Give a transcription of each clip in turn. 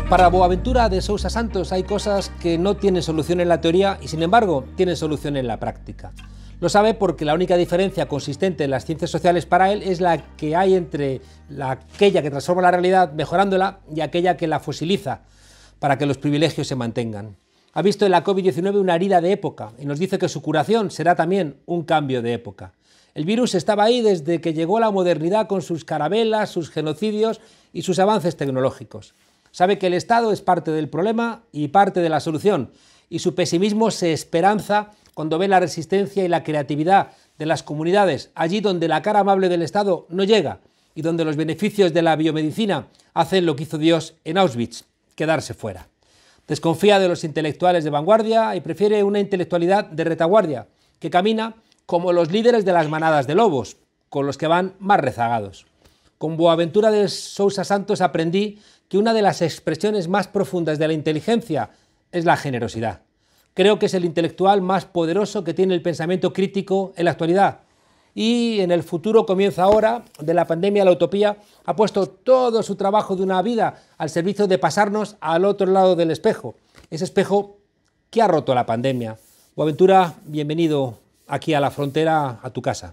Para Boaventura de Sousa Santos hay cosas que no tienen solución en la teoría y sin embargo tienen solución en la práctica. Lo sabe porque la única diferencia consistente en las ciencias sociales para él es la que hay entre aquella que transforma la realidad mejorándola y aquella que la fosiliza para que los privilegios se mantengan. Ha visto en la COVID-19 una herida de época y nos dice que su curación será también un cambio de época. El virus estaba ahí desde que llegó la modernidad con sus carabelas, sus genocidios y sus avances tecnológicos. Sabe que el Estado es parte del problema y parte de la solución, y su pesimismo se esperanza cuando ve la resistencia y la creatividad de las comunidades, allí donde la cara amable del Estado no llega y donde los beneficios de la biomedicina hacen lo que hizo Dios en Auschwitz, quedarse fuera. Desconfía de los intelectuales de vanguardia y prefiere una intelectualidad de retaguardia, que camina como los líderes de las manadas de lobos, con los que van más rezagados. Con Boaventura de Sousa Santos aprendí que una de las expresiones más profundas de la inteligencia es la generosidad. Creo que es el intelectual más poderoso que tiene el pensamiento crítico en la actualidad. Y en el futuro comienza ahora, de la pandemia a la utopía, ha puesto todo su trabajo de una vida al servicio de pasarnos al otro lado del espejo. Ese espejo que ha roto la pandemia. Boaventura, bienvenido aquí a la frontera, a tu casa.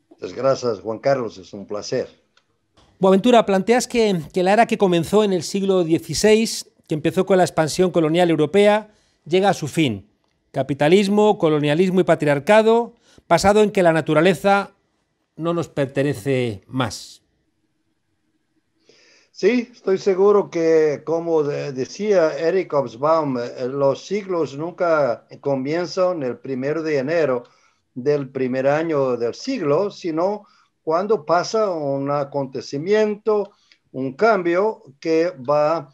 Muchas gracias, Juan Carlos, es un placer. Boaventura, planteas que la era que comenzó en el siglo XVI, que empezó con la expansión colonial europea, llega a su fin. Capitalismo, colonialismo y patriarcado, basado en que la naturaleza no nos pertenece más. Sí, estoy seguro que, como decía Eric Hobsbawm, los siglos nunca comienzan el 1 de enero del primer año del siglo, sino cuando pasa un acontecimiento, un cambio que va a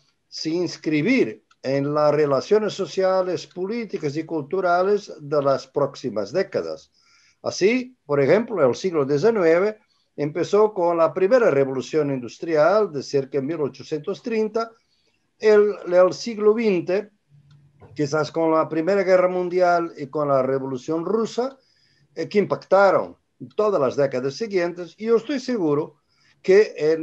inscribir en las relaciones sociales, políticas y culturales de las próximas décadas. Así, por ejemplo, el siglo XIX empezó con la primera revolución industrial de cerca de 1830, el siglo XX, quizás con la Primera Guerra Mundial y con la Revolución Rusa, que impactaron todas las décadas siguientes. Y yo estoy seguro que en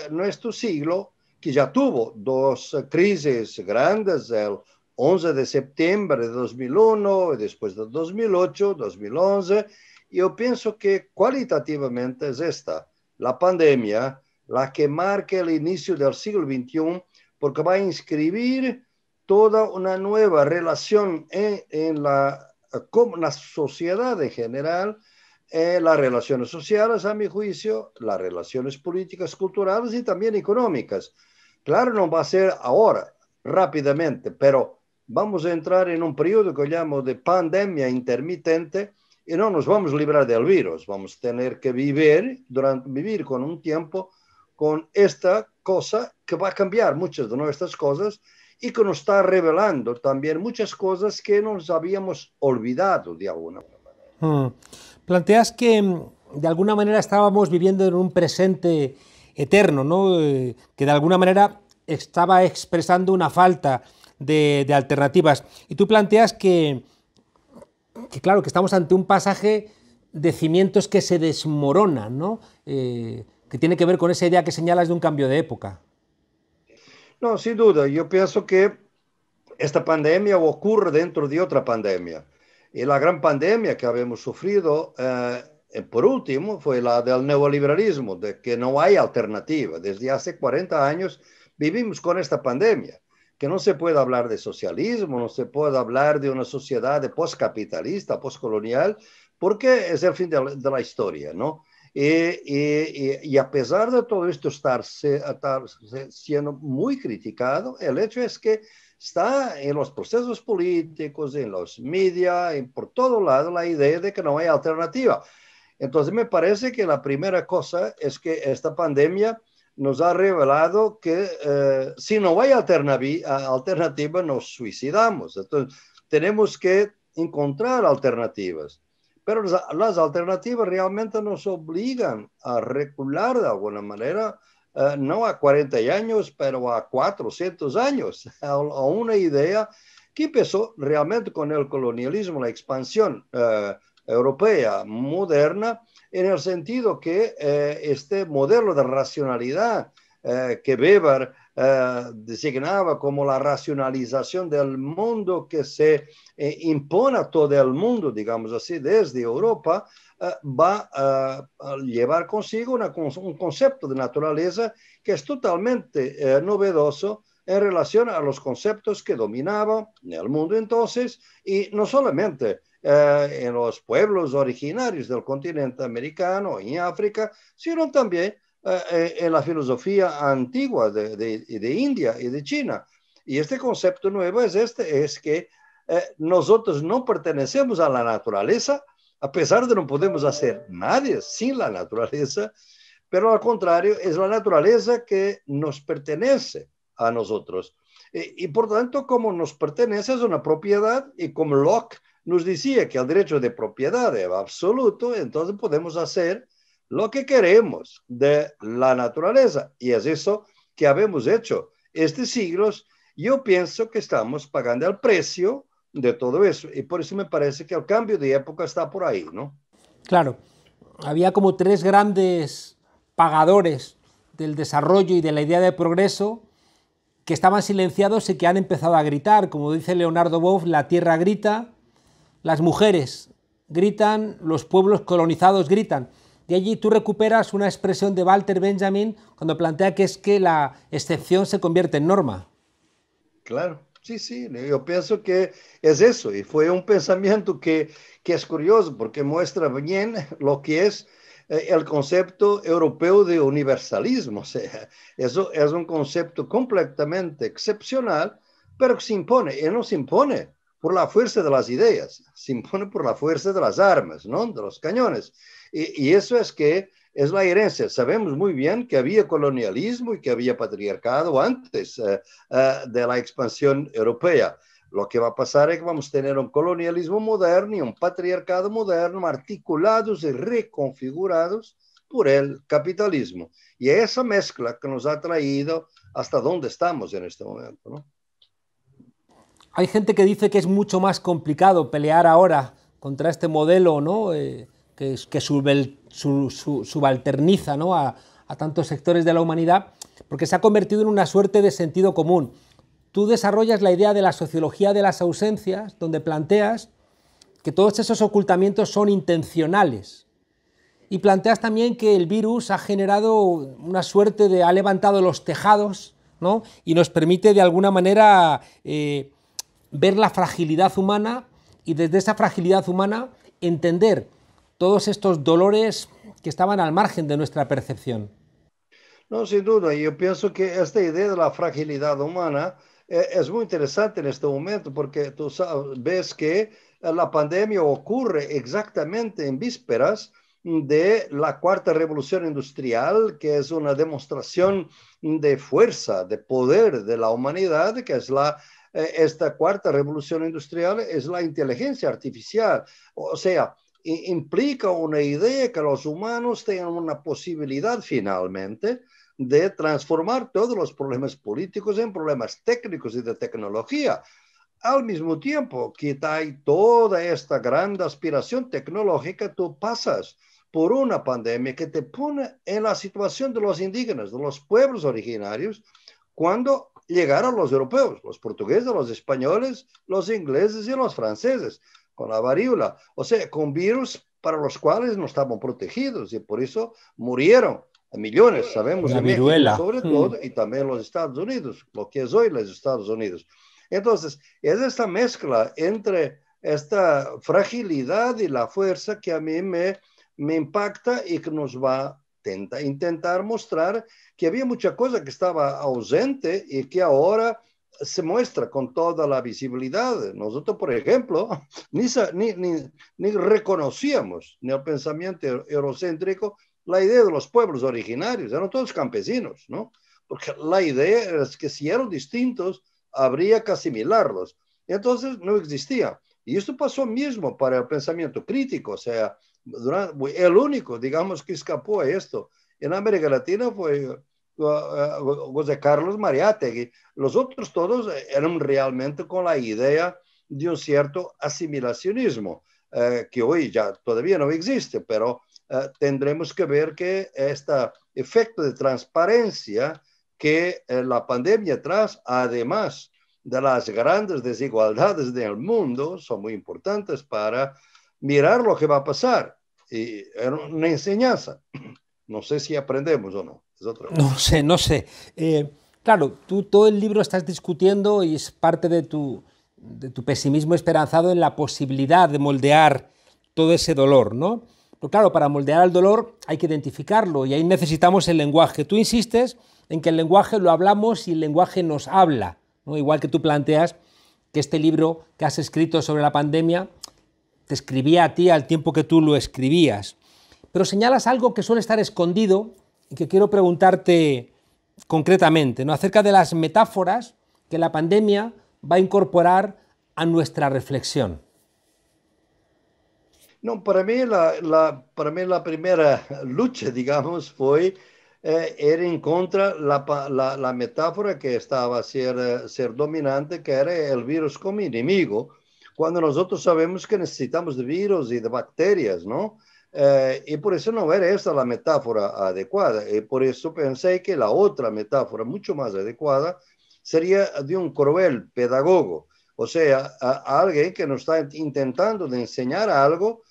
nuestro siglo, que ya tuvo dos crisis grandes, el 11 de septiembre de 2001 y después de 2008, 2011, yo pienso que cualitativamente es esta, la pandemia, la que marca el inicio del siglo XXI, porque va a inscribir toda una nueva relación en la sociedad en general, las relaciones sociales, a mi juicio, las relaciones políticas, culturales y también económicas. Claro, no va a ser ahora, rápidamente, pero vamos a entrar en un periodo que llamo de pandemia intermitente y no nos vamos a librar del virus. Vamos a tener que vivir con un tiempo con esta cosa que va a cambiar muchas de nuestras cosas y que nos está revelando también muchas cosas que nos habíamos olvidado de alguna manera. Planteas que de alguna manera estábamos viviendo en un presente eterno, ¿no? Que de alguna manera estaba expresando una falta de alternativas. Y tú planteas que claro, que estamos ante un pasaje de cimientos que se desmoronan, ¿no? Que tiene que ver con esa idea que señalas de un cambio de época. No, sin duda. Yo pienso que esta pandemia ocurre dentro de otra pandemia. Y la gran pandemia que habíamos sufrido, por último, fue la del neoliberalismo, de que no hay alternativa. Desde hace 40 años vivimos con esta pandemia, que no se puede hablar de socialismo, no se puede hablar de una sociedad postcapitalista, postcolonial, porque es el fin de la historia, ¿no? Y a pesar de todo esto estar siendo muy criticado, el hecho es que está en los procesos políticos, en los medios, por todo lado la idea de que no hay alternativa. Entonces me parece que la primera cosa es que esta pandemia nos ha revelado que si no hay alternativa nos suicidamos. Entonces tenemos que encontrar alternativas. Pero las alternativas realmente nos obligan a recular de alguna manera, no a 40 años, pero a 400 años, a una idea que empezó realmente con el colonialismo, la expansión europea moderna, en el sentido que este modelo de racionalidad que Weber designaba como la racionalización del mundo que se impone a todo el mundo, digamos así, desde Europa, va a llevar consigo un concepto de naturaleza que es totalmente novedoso en relación a los conceptos que dominaban en el mundo entonces, y no solamente en los pueblos originarios del continente americano, en África, sino también en la filosofía antigua de India y de China. Y este concepto nuevo es que nosotros no pertenecemos a la naturaleza, a pesar de no podemos hacer nadie sin la naturaleza, pero al contrario, es la naturaleza que nos pertenece a nosotros. Y por tanto, como nos pertenece, es una propiedad, y como Locke nos decía que el derecho de propiedad es absoluto, entonces podemos hacer lo que queremos de la naturaleza. Y es eso que habemos hecho estos siglos. Yo pienso que estamos pagando el precio de todo eso. Y por eso me parece que el cambio de época está por ahí, ¿no? Claro, había como tres grandes pagadores del desarrollo y de la idea de progreso que estaban silenciados y que han empezado a gritar. Como dice Leonardo Boff, la tierra grita, las mujeres gritan, los pueblos colonizados gritan. De allí tú recuperas una expresión de Walter Benjamin cuando plantea que es que la excepción se convierte en norma. Claro, sí, sí, yo pienso que es eso, y fue un pensamiento que es curioso porque muestra bien lo que es el concepto europeo de universalismo. O sea, eso es un concepto completamente excepcional, pero que se impone, y no se impone por la fuerza de las ideas, se impone por la fuerza de las armas, ¿no? De los cañones. Y eso es que es la herencia. Sabemos muy bien que había colonialismo y que había patriarcado antes de la expansión europea. Lo que va a pasar es que vamos a tener un colonialismo moderno y un patriarcado moderno articulados y reconfigurados por el capitalismo. Y esa mezcla que nos ha traído hasta donde estamos en este momento, ¿no? Hay gente que dice que es mucho más complicado pelear ahora contra este modelo, ¿no? Que subalterniza, ¿no? a tantos sectores de la humanidad, porque se ha convertido en una suerte de sentido común. Tú desarrollas la idea de la sociología de las ausencias, donde planteas que todos esos ocultamientos son intencionales. Y planteas también que el virus ha generado una suerte de... ha levantado los tejados, ¿no? Y nos permite de alguna manera ver la fragilidad humana y desde esa fragilidad humana entender todos estos dolores que estaban al margen de nuestra percepción. No, sin duda, yo pienso que esta idea de la fragilidad humana es muy interesante en este momento porque tú sabes, ves que la pandemia ocurre exactamente en vísperas de la cuarta revolución industrial, que es una demostración de fuerza, de poder de la humanidad, que es esta cuarta revolución industrial, es la inteligencia artificial. O sea, implica una idea que los humanos tengan una posibilidad finalmente de transformar todos los problemas políticos en problemas técnicos y de tecnología. Al mismo tiempo que hay toda esta gran aspiración tecnológica, tú pasas por una pandemia que te pone en la situación de los indígenas, de los pueblos originarios, cuando llegaron los europeos, los portugueses, los españoles, los ingleses y los franceses, con la varíola, o sea, con virus para los cuales no estaban protegidos y por eso murieron millones, sabemos, La en México viruela. sobre todo, y también los Estados Unidos, lo que es hoy los Estados Unidos. Entonces, es esta mezcla entre esta fragilidad y la fuerza que a mí me impacta y que nos va a intentar mostrar que había mucha cosa que estaba ausente y que ahora se muestra con toda la visibilidad. Nosotros, por ejemplo, ni reconocíamos en el pensamiento eurocéntrico la idea de los pueblos originarios, eran todos campesinos, ¿no? Porque la idea es que si eran distintos, habría que asimilarlos. Entonces no existía. Y esto pasó mismo para el pensamiento crítico, o sea, el único, digamos, que escapó a esto en América Latina fue José Carlos Mariátegui. Los otros todos eran realmente con la idea de un cierto asimilacionismo, que hoy ya todavía no existe, pero tendremos que ver que este efecto de transparencia que la pandemia tras, además de las grandes desigualdades del mundo, son muy importantes para mirar lo que va a pasar. Y es una enseñanza. No sé si aprendemos o no, es otra cosa. No sé, no sé. Claro, tú todo el libro estás discutiendo y es parte de tu pesimismo esperanzado en la posibilidad de moldear todo ese dolor, ¿no? Pero claro, para moldear el dolor hay que identificarlo y ahí necesitamos el lenguaje. Tú insistes en que el lenguaje lo hablamos y el lenguaje nos habla, ¿no? Igual que tú planteas que este libro que has escrito sobre la pandemia te escribía a ti al tiempo que tú lo escribías. Pero señalas algo que suele estar escondido y que quiero preguntarte concretamente, ¿no? Acerca de las metáforas que la pandemia va a incorporar a nuestra reflexión. No, para mí la primera lucha, digamos, fue ir en contra la metáfora que estaba a ser dominante, que era el virus como enemigo, cuando nosotros sabemos que necesitamos de virus y de bacterias, ¿no? Y por eso no era esa la metáfora adecuada. Y por eso pensé que la otra metáfora, mucho más adecuada, sería de un cruel pedagogo. O sea, a alguien que nos está intentando de enseñar algo.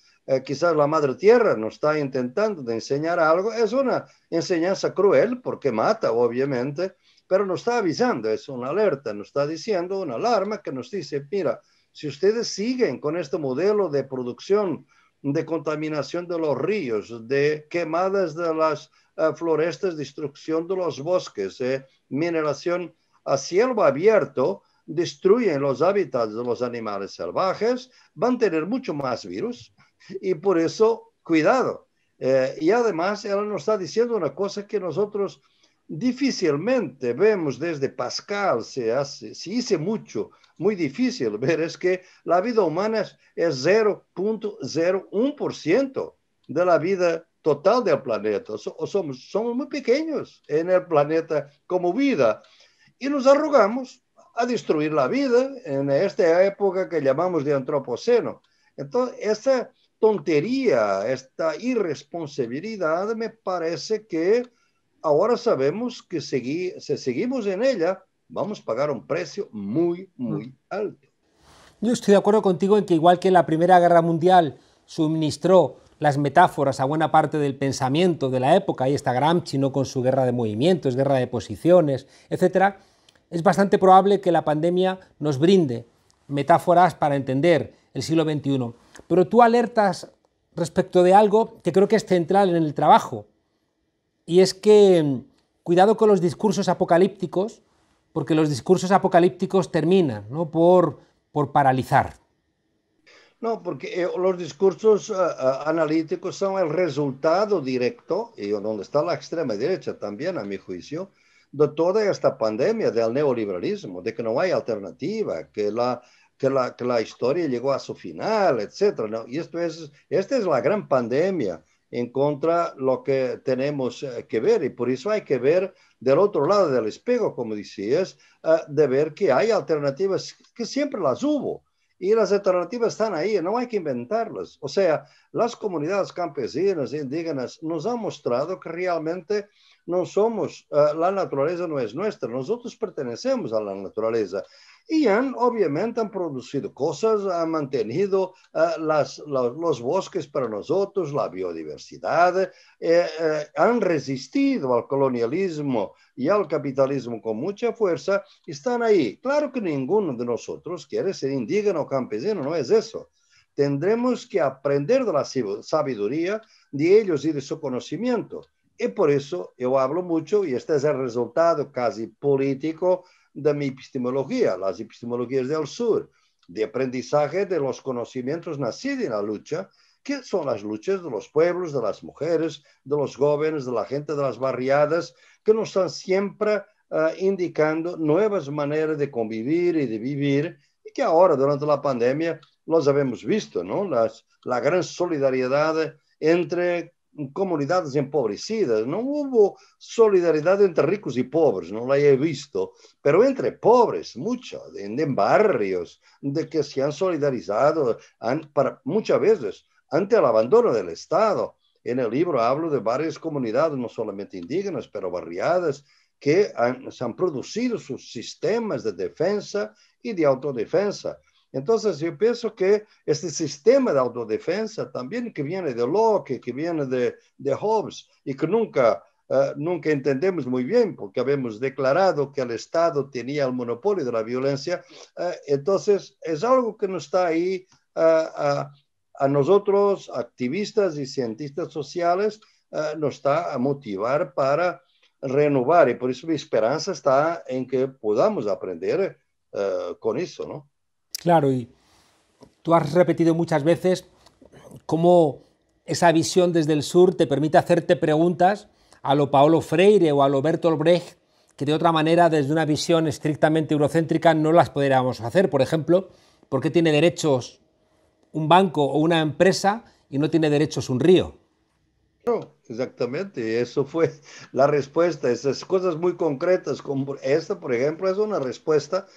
Quizás la madre tierra nos está intentando de enseñar algo. Es una enseñanza cruel porque mata, obviamente, pero nos está avisando, es una alerta, nos está diciendo una alarma que nos dice, mira, si ustedes siguen con este modelo de producción, de contaminación de los ríos, de quemadas de las florestas, destrucción de los bosques, mineración a cielo abierto, destruyen los hábitats de los animales salvajes, van a tener mucho más virus. Y por eso, cuidado. Y además, él nos está diciendo una cosa que nosotros difícilmente vemos desde Pascal, se dice mucho, muy difícil ver, es que la vida humana es 0,01% de la vida total del planeta. Somos muy pequeños en el planeta como vida y nos arrogamos a destruir la vida en esta época que llamamos de antropoceno. Entonces, esta tontería, esta irresponsabilidad, me parece que ahora sabemos que si seguimos en ella, vamos a pagar un precio muy, muy alto. Yo estoy de acuerdo contigo en que igual que la Primera Guerra Mundial suministró las metáforas a buena parte del pensamiento de la época, ahí está Gramsci, ¿no?, con su guerra de movimientos, guerra de posiciones, etcétera, es bastante probable que la pandemia nos brinde metáforas para entender el siglo XXI. Pero tú alertas respecto de algo que creo que es central en el trabajo, y es que cuidado con los discursos apocalípticos, porque los discursos apocalípticos terminan, ¿no?, por paralizar. No, porque los discursos analíticos son el resultado directo, y donde está la extrema derecha también, a mi juicio, de toda esta pandemia del neoliberalismo, de que no hay alternativa, que la historia llegó a su final, etcétera, ¿no? Y esta es la gran pandemia en contra lo que tenemos que ver, y por eso hay que ver del otro lado del espejo, como decías, de ver que hay alternativas, que siempre las hubo, y las alternativas están ahí, no hay que inventarlas. O sea, las comunidades campesinas e indígenas nos han mostrado que realmente no somos, la naturaleza no es nuestra, nosotros pertenecemos a la naturaleza. Y obviamente han producido cosas, han mantenido los bosques para nosotros, la biodiversidad, han resistido al colonialismo y al capitalismo con mucha fuerza, están ahí. Claro que ninguno de nosotros quiere ser indígena o campesino, no es eso. Tendremos que aprender de la sabiduría de ellos y de su conocimiento. Y por eso yo hablo mucho, y este es el resultado casi político de mi epistemología, las epistemologías del sur, de aprendizaje de los conocimientos nacidos en la lucha, que son las luchas de los pueblos, de las mujeres, de los jóvenes, de la gente de las barriadas, que nos están siempre indicando nuevas maneras de convivir y de vivir, y que ahora, durante la pandemia, los habemos visto, ¿no? La gran solidaridad entre comunidades empobrecidas. No hubo solidaridad entre ricos y pobres, no la he visto, pero entre pobres, mucho, en barrios, de que se han solidarizado para, muchas veces ante el abandono del Estado. En el libro hablo de varias comunidades, no solamente indígenas, pero barriadas, que se han producido sus sistemas de defensa y de autodefensa. Entonces, yo pienso que este sistema de autodefensa también que viene de Locke, que viene de Hobbes, y que nunca entendemos muy bien, porque habíamos declarado que el Estado tenía el monopolio de la violencia, entonces es algo que no está ahí a nosotros, activistas y cientistas sociales, nos está a motivar para renovar, y por eso mi esperanza está en que podamos aprender con eso, ¿no? Claro, y tú has repetido muchas veces cómo esa visión desde el sur te permite hacerte preguntas a lo Paulo Freire o a lo Bertolt Brecht, que de otra manera, desde una visión estrictamente eurocéntrica, no las podríamos hacer. Por ejemplo, ¿por qué tiene derechos un banco o una empresa y no tiene derechos un río? No, exactamente, eso fue la respuesta. Esas cosas muy concretas, como esta, por ejemplo, es una respuesta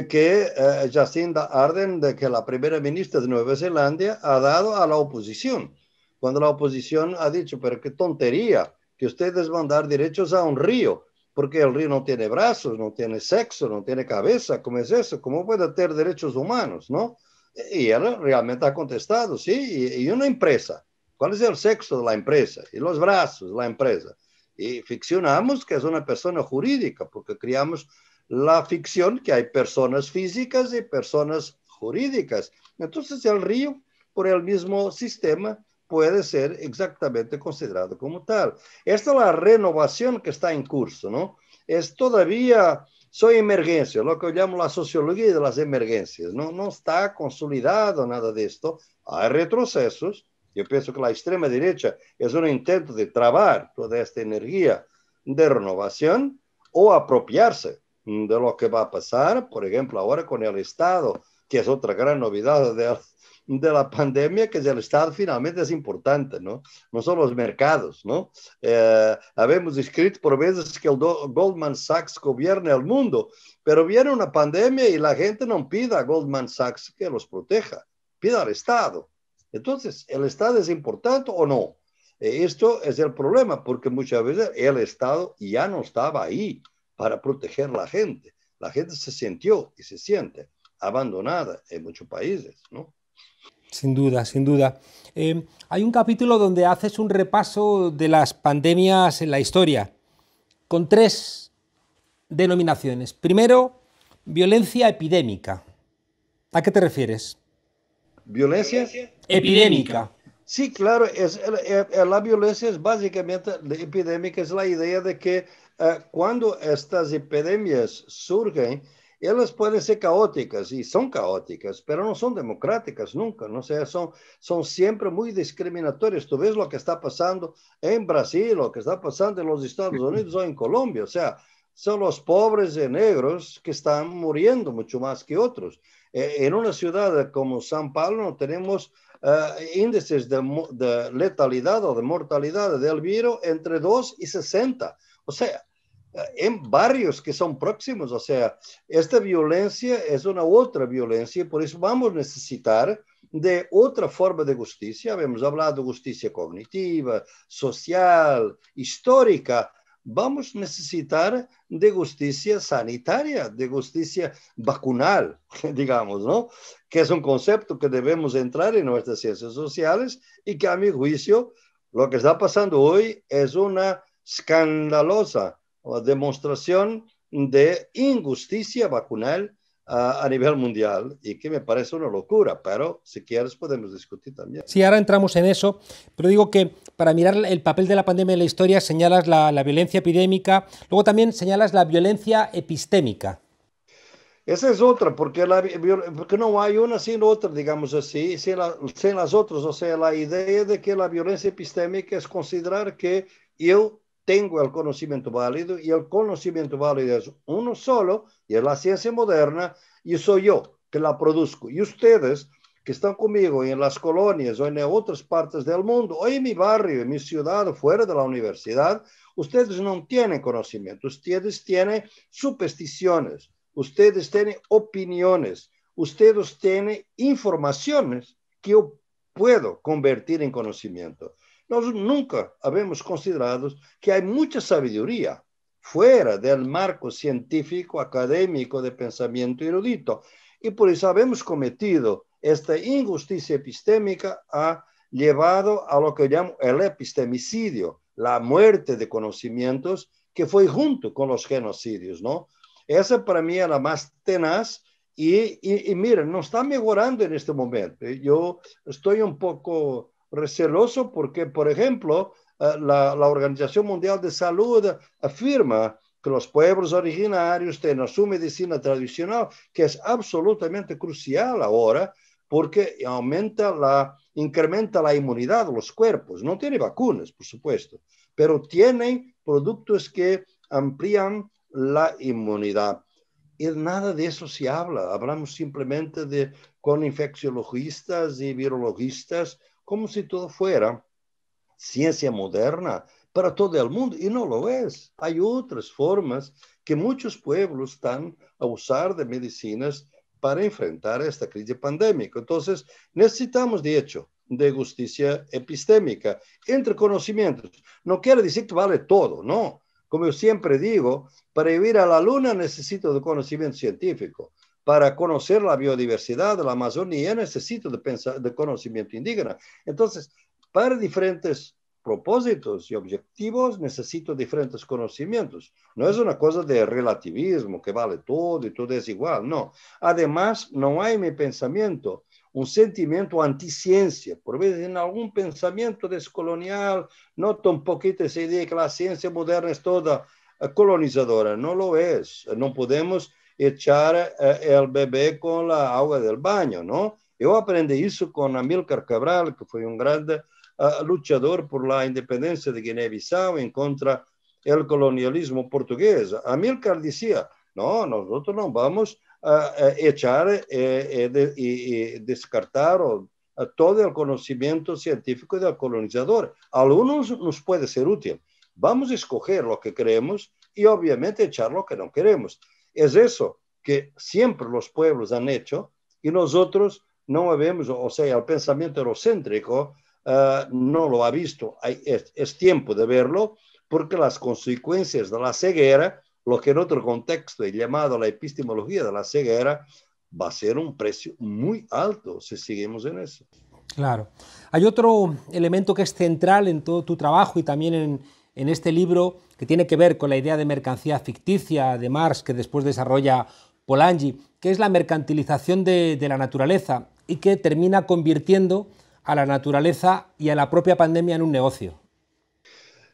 que Jacinda Ardern, de que la primera ministra de Nueva Zelanda, ha dado a la oposición. Cuando la oposición ha dicho, pero qué tontería, que ustedes van a dar derechos a un río, porque el río no tiene brazos, no tiene sexo, no tiene cabeza, ¿cómo es eso? ¿Cómo puede tener derechos humanos, no? Y él realmente ha contestado, sí, y una empresa. ¿Cuál es el sexo de la empresa? Y los brazos de la empresa. Y ficcionamos que es una persona jurídica, porque creamos la ficción que hay personas físicas y personas jurídicas. Entonces el río, por el mismo sistema, puede ser exactamente considerado como tal. Esta es la renovación que está en curso, ¿no? Es todavía, soy emergencia, lo que llamo la sociología de las emergencias, ¿no? No está consolidado nada de esto, hay retrocesos. Yo pienso que la extrema derecha es un intento de trabar toda esta energía de renovación o apropiarse de lo que va a pasar, por ejemplo, ahora con el Estado, que es otra gran novedad de la pandemia, que es el Estado finalmente es importante, ¿no? No son los mercados, ¿no? Habemos escrito por veces que el Goldman Sachs gobierna el mundo, pero viene una pandemia y la gente no pide a Goldman Sachs que los proteja, pide al Estado. Entonces, ¿el Estado es importante o no? Esto es el problema, porque muchas veces el Estado ya no estaba ahí para proteger a la gente. La gente se sintió y se siente abandonada en muchos países, ¿no? Sin duda, sin duda. Hay un capítulo donde haces un repaso de las pandemias en la historia, con tres denominaciones. Primero, violencia epidémica. ¿A qué te refieres? ¿Violencia? Epidémica. Sí, claro, la violencia es básicamente epidémica, es la idea de que cuando estas epidemias surgen, ellas pueden ser caóticas y son caóticas, pero no son democráticas nunca, ¿no? O sea, son siempre muy discriminatorias. Tú ves lo que está pasando en Brasil, lo que está pasando en los Estados Unidos o en Colombia, o sea, son los pobres y negros que están muriendo mucho más que otros. En una ciudad como São Paulo tenemos índices de letalidad o de mortalidad del virus entre 2 y 60. O sea, en barrios que son próximos, o sea, esta violencia es una otra violencia y por eso vamos a necesitar de otra forma de justicia. Hemos hablado de justicia cognitiva, social, histórica. Vamos a necesitar de justicia sanitaria, de justicia vacunal, digamos, ¿no? Que es un concepto que debemos entrar en nuestras ciencias sociales y que a mi juicio lo que está pasando hoy es una escandalosa demostración de injusticia vacunal a nivel mundial y que me parece una locura, pero si quieres podemos discutir también. Sí, ahora entramos en eso, pero digo que para mirar el papel de la pandemia en la historia señalas la violencia epidémica, luego también señalas la violencia epistémica. Esa es otra, porque no hay una sin otra, digamos así, sin las otras. O sea, la idea de que la violencia epistémica es considerar que yo tengo el conocimiento válido y el conocimiento válido es uno solo, y es la ciencia moderna, y soy yo que la produzco. Y ustedes que están conmigo en las colonias o en otras partes del mundo, o en mi barrio, en mi ciudad, o fuera de la universidad, ustedes no tienen conocimiento, ustedes tienen supersticiones. Ustedes tienen opiniones, ustedes tienen informaciones que yo puedo convertir en conocimiento. Nosotros nunca habíamos considerado que hay mucha sabiduría fuera del marco científico, académico, de pensamiento erudito. Y por eso habemos cometido esta injusticia epistémica, ha llevado a lo que llamo el epistemicidio, la muerte de conocimientos, que fue junto con los genocidios, ¿no? Esa para mí es la más tenaz y miren, no está mejorando en este momento. Yo estoy un poco receloso porque, por ejemplo, la Organización Mundial de Salud afirma que los pueblos originarios tienen su medicina tradicional, que es absolutamente crucial ahora, porque incrementa la inmunidad de los cuerpos. No tiene vacunas, por supuesto, pero tienen productos que amplían la inmunidad. Y nada de eso se habla. Hablamos simplemente con infecciologistas y virologistas, como si todo fuera ciencia moderna para todo el mundo, y no lo es. Hay otras formas que muchos pueblos están a usar de medicinas para enfrentar esta crisis pandémica. Entonces, necesitamos, de hecho, de justicia epistémica entre conocimientos. No quiere decir que vale todo, no. Como yo siempre digo, para ir a la luna necesito de conocimiento científico. Para conocer la biodiversidad de la Amazonía necesito de conocimiento indígena. Entonces, para diferentes propósitos y objetivos necesito diferentes conocimientos. No es una cosa de relativismo que vale todo y todo es igual, no. Además, no hay en mi pensamiento un sentimiento anticiencia. Por veces en algún pensamiento descolonial noto un poquito esa idea que la ciencia moderna es toda colonizadora. No lo es. No podemos echar el bebé con la agua del baño, ¿no? Yo aprendí eso con Amílcar Cabral, que fue un grande luchador por la independencia de Guinea-Bissau en contra del colonialismo portugués. Amílcar decía, no, nosotros no vamos a echar y descartar todo el conocimiento científico del colonizador. A algunos nos puede ser útil. Vamos a escoger lo que queremos y obviamente echar lo que no queremos. Es eso que siempre los pueblos han hecho y nosotros no vemos, o sea, el pensamiento eurocéntrico no lo ha visto. Es tiempo de verlo porque las consecuencias de la ceguera, lo que en otro contexto he llamado la epistemología de la ceguera, va a ser un precio muy alto si seguimos en eso. Claro. Hay otro elemento que es central en todo tu trabajo y también en este libro, que tiene que ver con la idea de mercancía ficticia de Marx, que después desarrolla Polanyi, que es la mercantilización de la naturaleza y que termina convirtiendo a la naturaleza y a la propia pandemia en un negocio.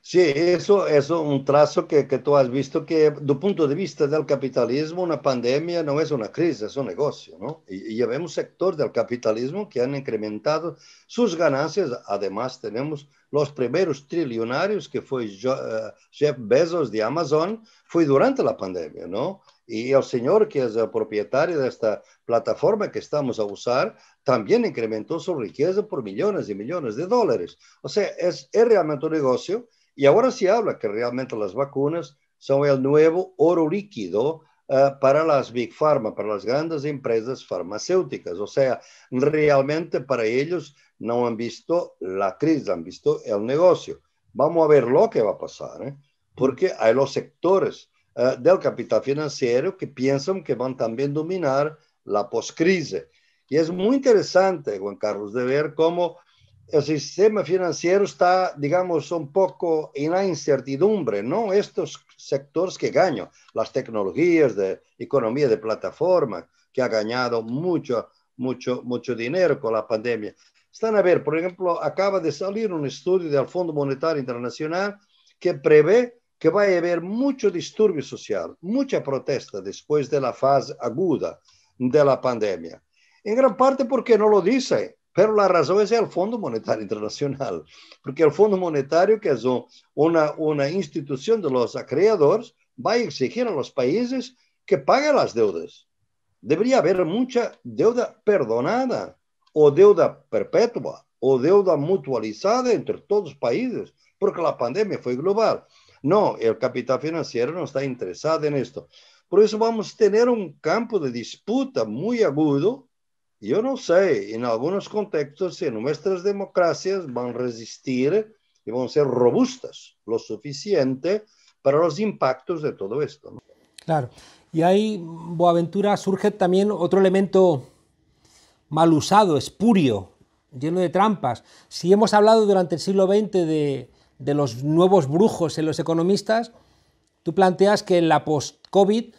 Sí, eso es un trazo que tú has visto que, do punto de vista del capitalismo, una pandemia no es una crisis, es un negocio, ¿no? Y ya vemos sectores del capitalismo que han incrementado sus ganancias. Además, tenemos los primeros trillonarios, que fue Jeff Bezos de Amazon, fue durante la pandemia, ¿no? Y el señor que es el propietario de esta plataforma que estamos a usar, también incrementó su riqueza por millones y millones de dólares. O sea, es realmente un negocio. Y ahora se habla que realmente las vacunas son el nuevo oro líquido para las Big Pharma, para las grandes empresas farmacéuticas. O sea, realmente para ellos no han visto la crisis, han visto el negocio. Vamos a ver lo que va a pasar, ¿eh? Porque hay los sectores del capital financiero que piensan que van también a dominar la poscrisis. Y es muy interesante, Juan Carlos, de ver cómo el sistema financiero está, digamos, un poco en la incertidumbre, ¿no? Estos sectores que ganan, las tecnologías de economía de plataforma, que ha ganado mucho dinero con la pandemia. Están a ver, por ejemplo, acaba de salir un estudio del Fondo Monetario Internacional que prevé que va a haber mucho disturbio social, mucha protesta después de la fase aguda de la pandemia. En gran parte porque no lo dice. Pero la razón es el Fondo Monetario Internacional, porque el Fondo Monetario, que es una institución de los acreedores, va a exigir a los países que paguen las deudas. Debería haber mucha deuda perdonada, o deuda perpetua, o deuda mutualizada entre todos los países, porque la pandemia fue global. No, el capital financiero no está interesado en esto. Por eso vamos a tener un campo de disputa muy agudo. Yo no sé, en algunos contextos, si nuestras democracias van a resistir y van a ser robustas lo suficiente para los impactos de todo esto, ¿no? Claro. Y ahí, Boaventura, surge también otro elemento mal usado, espurio, lleno de trampas. Si hemos hablado durante el siglo XX de los nuevos brujos en los economistas, tú planteas que en la post-COVID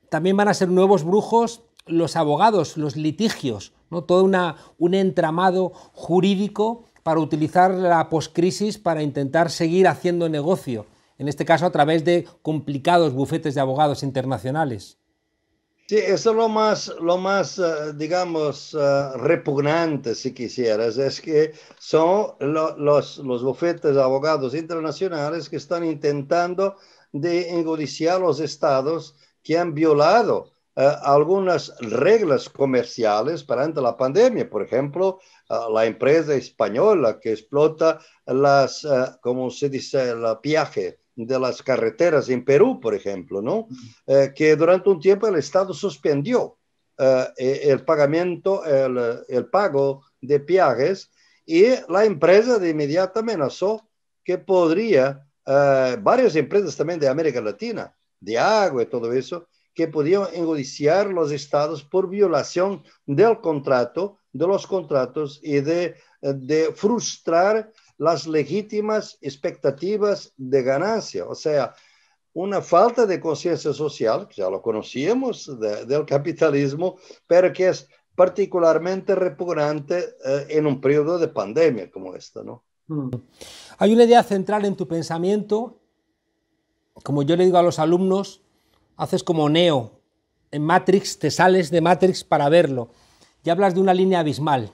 también van a ser nuevos brujos los abogados, los litigios, ¿no? Todo un entramado jurídico para utilizar la post-crisis para intentar seguir haciendo negocio, en este caso a través de complicados bufetes de abogados internacionales. Sí, eso es lo más digamos, repugnante, si quisieras, es que son los bufetes de abogados internacionales que están intentando de enjudiciar a los estados que han violado algunas reglas comerciales durante la pandemia. Por ejemplo, la empresa española que explota como se dice, el peaje de las carreteras en Perú, por ejemplo, ¿no? Que durante un tiempo el Estado suspendió el pago de peajes, y la empresa de inmediato amenazó que podría, varias empresas también de América Latina, de agua y todo eso, que podían enjudiciar los estados por violación del contrato, de los contratos, y de frustrar las legítimas expectativas de ganancia. O sea, una falta de conciencia social, que ya lo conocíamos del capitalismo, pero que es particularmente repugnante en un periodo de pandemia como esta, ¿no? Hay una idea central en tu pensamiento, como yo le digo a los alumnos, haces como Neo en Matrix, te sales de Matrix para verlo, y hablas de una línea abismal.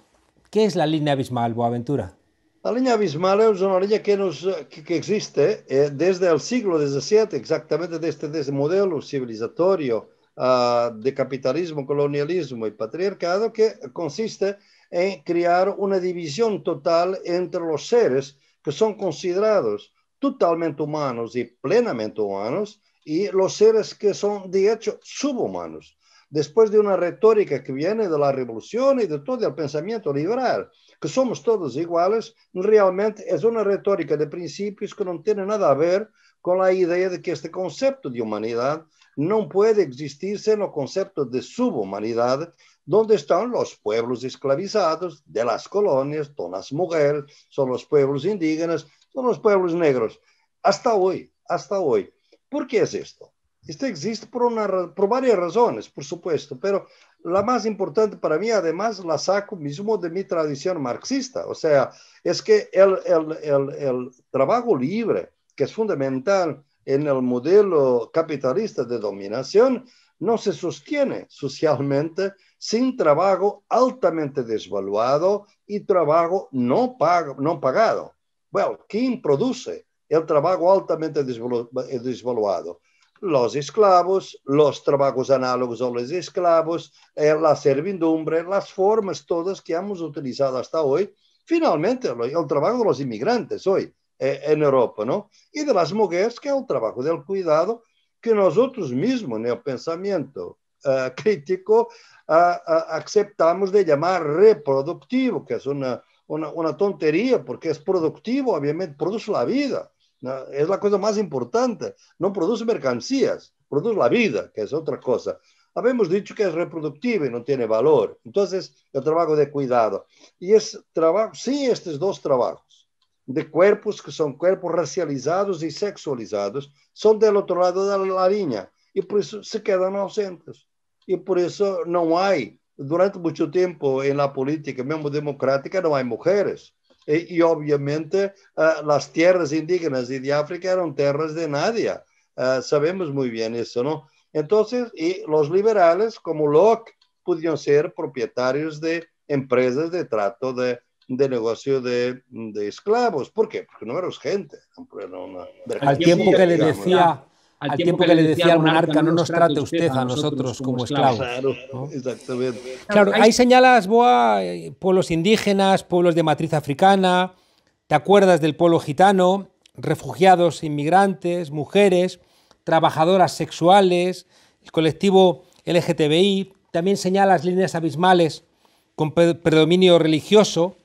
¿Qué es la línea abismal, Boaventura? La línea abismal es una línea que existe desde el siglo XVII, exactamente desde ese modelo civilizatorio de capitalismo, colonialismo y patriarcado, que consiste en crear una división total entre los seres que son considerados totalmente humanos y plenamente humanos, y los seres que son de hecho subhumanos. Después de una retórica que viene de la revolución y de todo el pensamiento liberal, que somos todos iguales, realmente es una retórica de principios que no tiene nada a ver con la idea de que este concepto de humanidad no puede existir sin el concepto de subhumanidad, donde están los pueblos esclavizados de las colonias, son las mujeres, son los pueblos indígenas, son los pueblos negros. Hasta hoy. ¿Por qué es esto? Esto existe por varias razones, por supuesto, pero la más importante para mí, además, la saco mismo de mi tradición marxista. O sea, es que el trabajo libre, que es fundamental en el modelo capitalista de dominación, no se sostiene socialmente sin trabajo altamente desvaluado y trabajo no pagado. Bueno, ¿quién produce el trabajo altamente desvaluado? Los esclavos, los trabajos análogos a los esclavos, la servidumbre, las formas todas que hemos utilizado hasta hoy. Finalmente, el trabajo de los inmigrantes hoy en Europa, ¿no? Y de las mujeres, que es el trabajo del cuidado, que nosotros mismos en el pensamiento crítico aceptamos de llamar reproductivo, que es una tontería, porque es productivo, obviamente, produce la vida. ¿No? Es la cosa más importante. No produce mercancías, produce la vida, que es otra cosa. Habemos dicho que es reproductivo y no tiene valor. Entonces, el trabajo de cuidado. Y es trabajo, sí, estos dos trabajos de cuerpos que son cuerpos racializados y sexualizados, son del otro lado de la línea, y por eso se quedan ausentes. Y por eso no hay, durante mucho tiempo en la política, mismo democrática, no hay mujeres. Y obviamente las tierras indígenas y de África eran tierras de nadie. Sabemos muy bien eso, ¿no? Entonces, y los liberales, como Locke, pudieron ser propietarios de empresas de trato de negocio de esclavos. ¿Por qué? Porque no eran gente. Al tiempo que le decía... Al tiempo que le decía al monarca, no nos trate usted a nosotros como esclavos. Claro, ¿no? Exactamente. Claro, ahí señalas, Boa, pueblos indígenas, pueblos de matriz africana, te acuerdas del pueblo gitano, refugiados, inmigrantes, mujeres, trabajadoras sexuales, el colectivo LGTBI, también señalas líneas abismales con predominio religioso,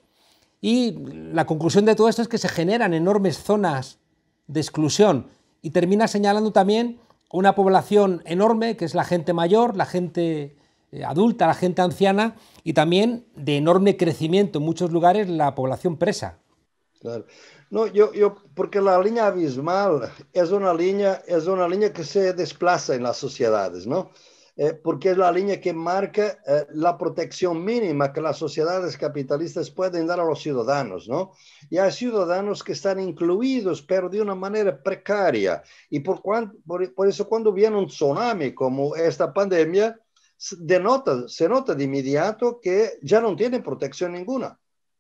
y la conclusión de todo esto es que se generan enormes zonas de exclusión. y termina señalando también una población enorme, que es la gente mayor, la gente adulta, la gente anciana, y también de enorme crecimiento en muchos lugares la población presa. Claro. No, porque la línea abismal es una línea que se desplaza en las sociedades, ¿no? Porque es la línea que marca la protección mínima que las sociedades capitalistas pueden dar a los ciudadanos, ¿no? Y hay ciudadanos que están incluidos, pero de una manera precaria. Y por eso cuando viene un tsunami como esta pandemia, se nota de inmediato que ya no tienen protección ninguna.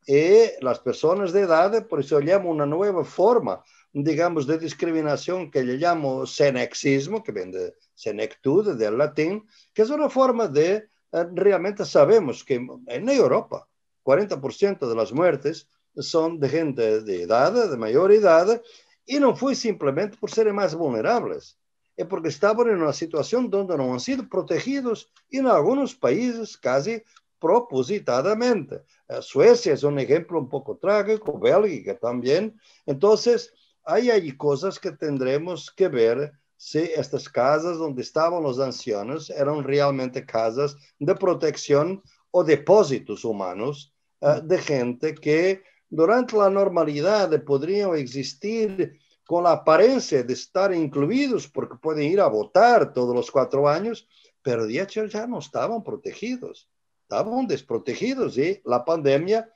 Y las personas de edad, por eso llamo una nueva forma, digamos, de discriminación que le llamo senexismo, que viene de senectud, del latín, que es una forma de, realmente sabemos que en Europa 40% de las muertes son de gente de edad, de mayor edad, y no fue simplemente por ser más vulnerables, es porque estaban en una situación donde no han sido protegidos y en algunos países casi propositadamente. Suecia es un ejemplo un poco trágico, Bélgica también. Entonces, hay cosas que tendremos que ver si estas casas donde estaban los ancianos eran realmente casas de protección o depósitos humanos de gente que durante la normalidad podrían existir con la apariencia de estar incluidos porque pueden ir a votar todos los 4 años, pero de hecho ya no estaban protegidos. Estaban desprotegidos y la pandemia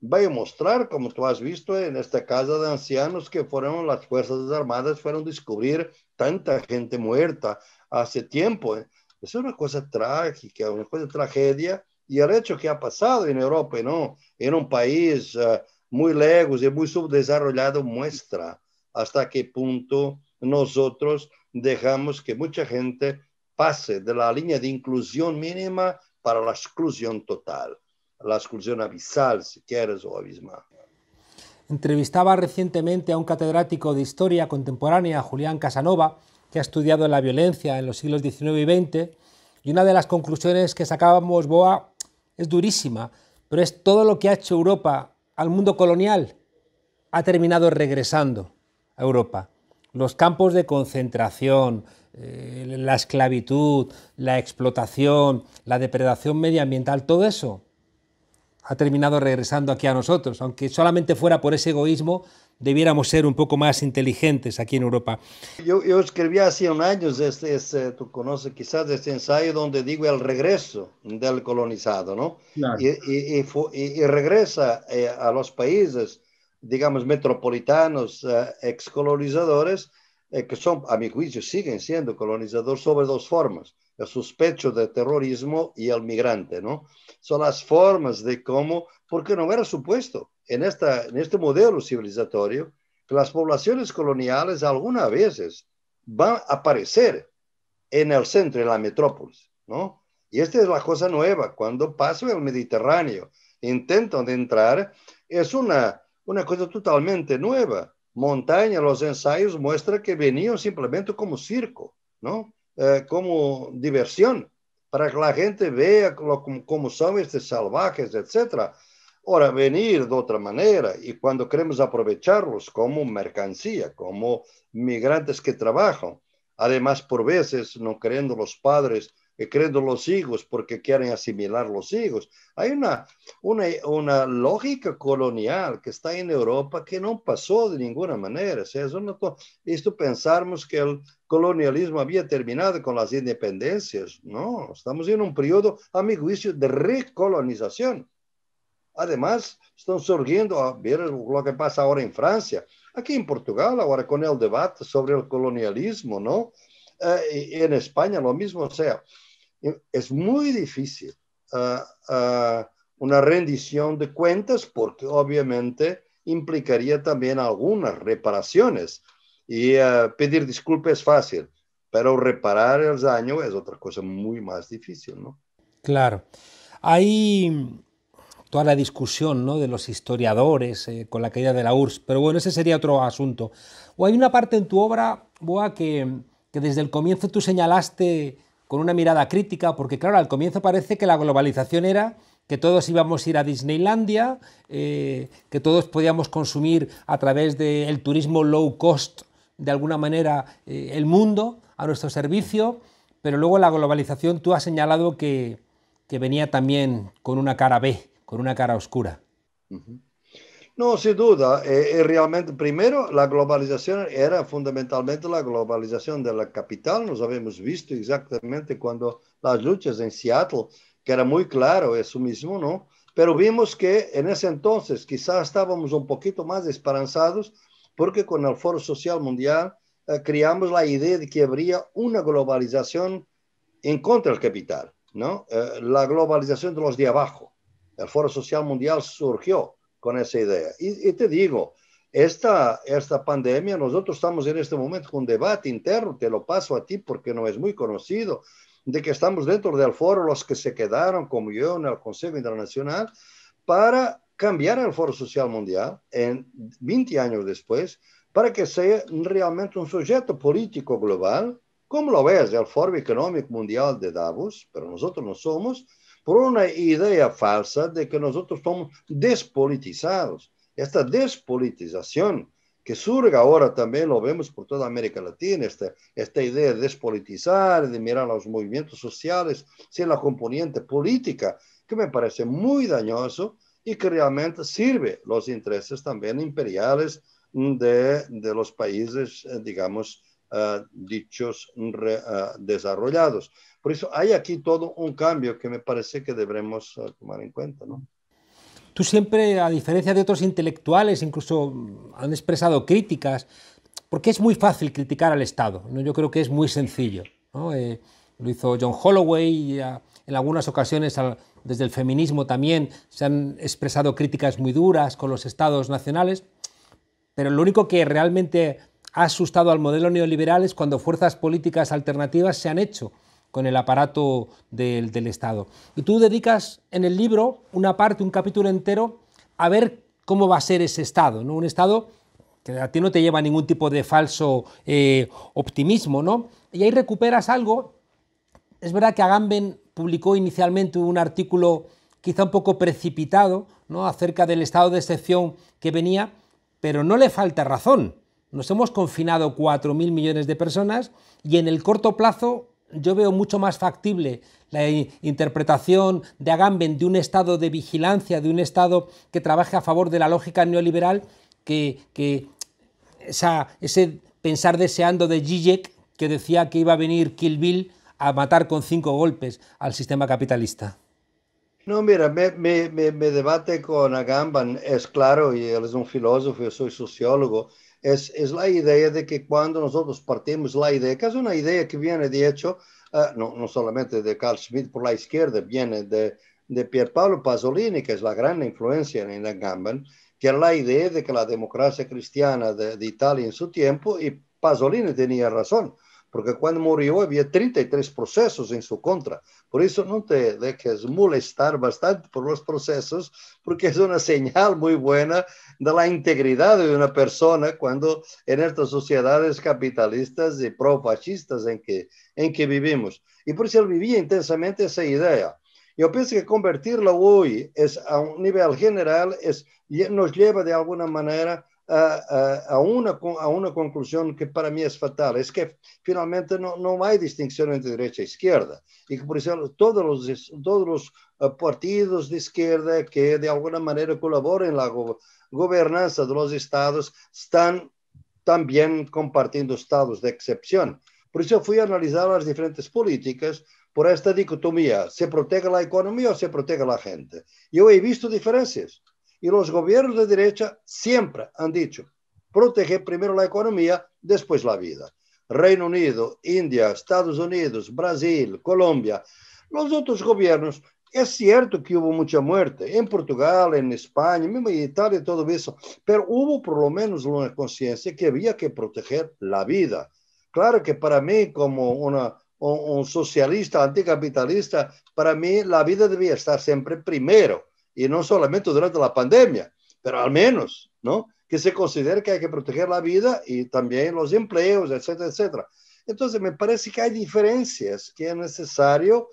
va a mostrar, como tú has visto en esta casa de ancianos, que fueron las Fuerzas Armadas, fueron a descubrir tanta gente muerta hace tiempo. Es una cosa trágica, una cosa de tragedia, y el hecho que ha pasado en Europa, ¿no? En un país muy lejos y muy subdesarrollado, muestra hasta qué punto nosotros dejamos que mucha gente pase de la línea de inclusión mínima para la exclusión total, la exclusión abisal, si quieres, o abismal. Entrevistaba recientemente a un catedrático de Historia Contemporánea, Julián Casanova, que ha estudiado la violencia en los siglos XIX y XX, y una de las conclusiones que sacábamos, Boa, es durísima, pero es todo lo que ha hecho Europa al mundo colonial, ha terminado regresando a Europa. Los campos de concentración, la esclavitud, la explotación, la depredación medioambiental, todo eso ha terminado regresando aquí a nosotros, aunque solamente fuera por ese egoísmo, debiéramos ser un poco más inteligentes aquí en Europa. Yo escribí hace un año, tú conoces quizás este ensayo donde digo el regreso del colonizado, ¿no? Claro. Y regresa a los países, digamos, metropolitanos, excolonizadores, que son, a mi juicio, siguen siendo colonizadores sobre 2 formas, el sospecho de terrorismo y el migrante, ¿no? Son las formas de cómo, porque no era supuesto en este modelo civilizatorio que las poblaciones coloniales algunas veces van a aparecer en el centro, en la metrópolis, ¿no? Y esta es la cosa nueva, cuando pasan el Mediterráneo, intentan entrar, es una cosa totalmente nueva. Montaña, los ensayos muestran que venían simplemente como circo, ¿no? Como diversión, para que la gente vea cómo son estos salvajes, etc. Ahora, venir de otra manera y cuando queremos aprovecharlos como mercancía, como migrantes que trabajan, además por veces no queriendo los padres, queriendo los hijos porque quieren asimilar los hijos. Hay una lógica colonial que está en Europa que no pasó de ninguna manera. O sea, esto pensamos que el colonialismo había terminado con las independencias. No, estamos en un periodo, a mi juicio, de recolonización. Además, están surgiendo, a ver lo que pasa ahora en Francia, aquí en Portugal, ahora con el debate sobre el colonialismo, ¿no? Y en España lo mismo, o sea, es muy difícil una rendición de cuentas porque obviamente implicaría también algunas reparaciones y pedir disculpas es fácil, pero reparar el daño es otra cosa muy más difícil, ¿no? Claro. Hay toda la discusión, ¿no?, de los historiadores con la caída de la URSS, pero bueno, ese sería otro asunto. O hay una parte en tu obra, Boa, que desde el comienzo tú señalaste con una mirada crítica, porque claro, al comienzo parece que la globalización era que todos íbamos a ir a Disneylandia, que todos podíamos consumir a través del turismo low cost de alguna manera el mundo a nuestro servicio, pero luego la globalización tú has señalado que venía también con una cara B, con una cara oscura. Uhum. No, sin duda, realmente, primero, la globalización era fundamentalmente la globalización de la capital. Nos habíamos visto exactamente cuando las luchas en Seattle, que era muy claro eso mismo, ¿no? Pero vimos que en ese entonces quizás estábamos un poquito más esperanzados porque con el Foro Social Mundial creamos la idea de que habría una globalización en contra del capital, ¿no? La globalización de los de abajo. El Foro Social Mundial surgió con esa idea. Y te digo, esta pandemia, nosotros estamos en este momento con un debate interno, te lo paso a ti porque no es muy conocido, de que estamos dentro del foro los que se quedaron, como yo, en el Consejo Internacional, para cambiar el Foro Social Mundial en 20 años después, para que sea realmente un sujeto político global, como lo es el Foro Económico Mundial de Davos, pero nosotros no somos, por una idea falsa de que nosotros somos despolitizados. Esta despolitización que surge ahora también, lo vemos por toda América Latina, esta idea de despolitizar, de mirar los movimientos sociales sin la componente política, que me parece muy dañoso y que realmente sirve los intereses también imperiales de los países, digamos, dichos desarrollados. Por eso hay aquí todo un cambio que me parece que debemos tomar en cuenta, ¿no? Tú siempre, a diferencia de otros intelectuales, incluso han expresado críticas, porque es muy fácil criticar al Estado, ¿no? Yo creo que es muy sencillo, ¿no? Lo hizo John Holloway y en algunas ocasiones desde el feminismo también se han expresado críticas muy duras con los estados nacionales, pero lo único que realmente ha asustado al modelo neoliberal es cuando fuerzas políticas alternativas se han hecho con el aparato del Estado. Y tú dedicas en el libro una parte, un capítulo entero, a ver cómo va a ser ese Estado, ¿no? Un Estado que a ti no te lleva a ningún tipo de falso optimismo, ¿no? Y ahí recuperas algo. Es verdad que Agamben publicó inicialmente un artículo quizá un poco precipitado, ¿no?, acerca del estado de excepción que venía, pero no le falta razón. Nos hemos confinado 4.000 millones de personas y en el corto plazo yo veo mucho más factible la interpretación de Agamben de un estado de vigilancia, de un estado que trabaje a favor de la lógica neoliberal, que ese pensar deseando de Zizek, que decía que iba a venir Kill Bill a matar con 5 golpes al sistema capitalista. No, mira, me debate con Agamben, es claro, y él es un filósofo, yo soy sociólogo, es la idea de que cuando nosotros partimos la idea, que es una idea que viene de hecho, no solamente de Carl Schmitt por la izquierda, viene de Pierpaolo Pasolini, que es la gran influencia en Agamben, que es la idea de que la democracia cristiana de Italia en su tiempo, y Pasolini tenía razón, porque cuando murió había 33 procesos en su contra. Por eso no te dejes molestar bastante por los procesos, porque es una señal muy buena de la integridad de una persona cuando en estas sociedades capitalistas y profascistas en que vivimos. Y por eso él vivía intensamente esa idea. Yo pienso que convertirlo hoy es, a un nivel general nos lleva de alguna manera a una conclusión que para mí es fatal, es que finalmente no hay distinción entre derecha e izquierda, y que por eso todos los partidos de izquierda que de alguna manera colaboran en la gobernanza de los estados están también compartiendo estados de excepción. Por eso fui a analizar las diferentes políticas por esta dicotomía, ¿se protege la economía o se protege la gente? Yo he visto diferencias. Y los gobiernos de derecha siempre han dicho, protege primero la economía, después la vida. Reino Unido, India, Estados Unidos, Brasil, Colombia. Los otros gobiernos, es cierto que hubo mucha muerte, en Portugal, en España, mismo en Italia, todo eso, pero hubo por lo menos una conciencia que había que proteger la vida. Claro que para mí, como un socialista anticapitalista, para mí la vida debía estar siempre primero, y no solamente durante la pandemia, pero al menos, ¿no?, que se considere que hay que proteger la vida y también los empleos, etcétera, etcétera. Entonces, me parece que hay diferencias que es necesario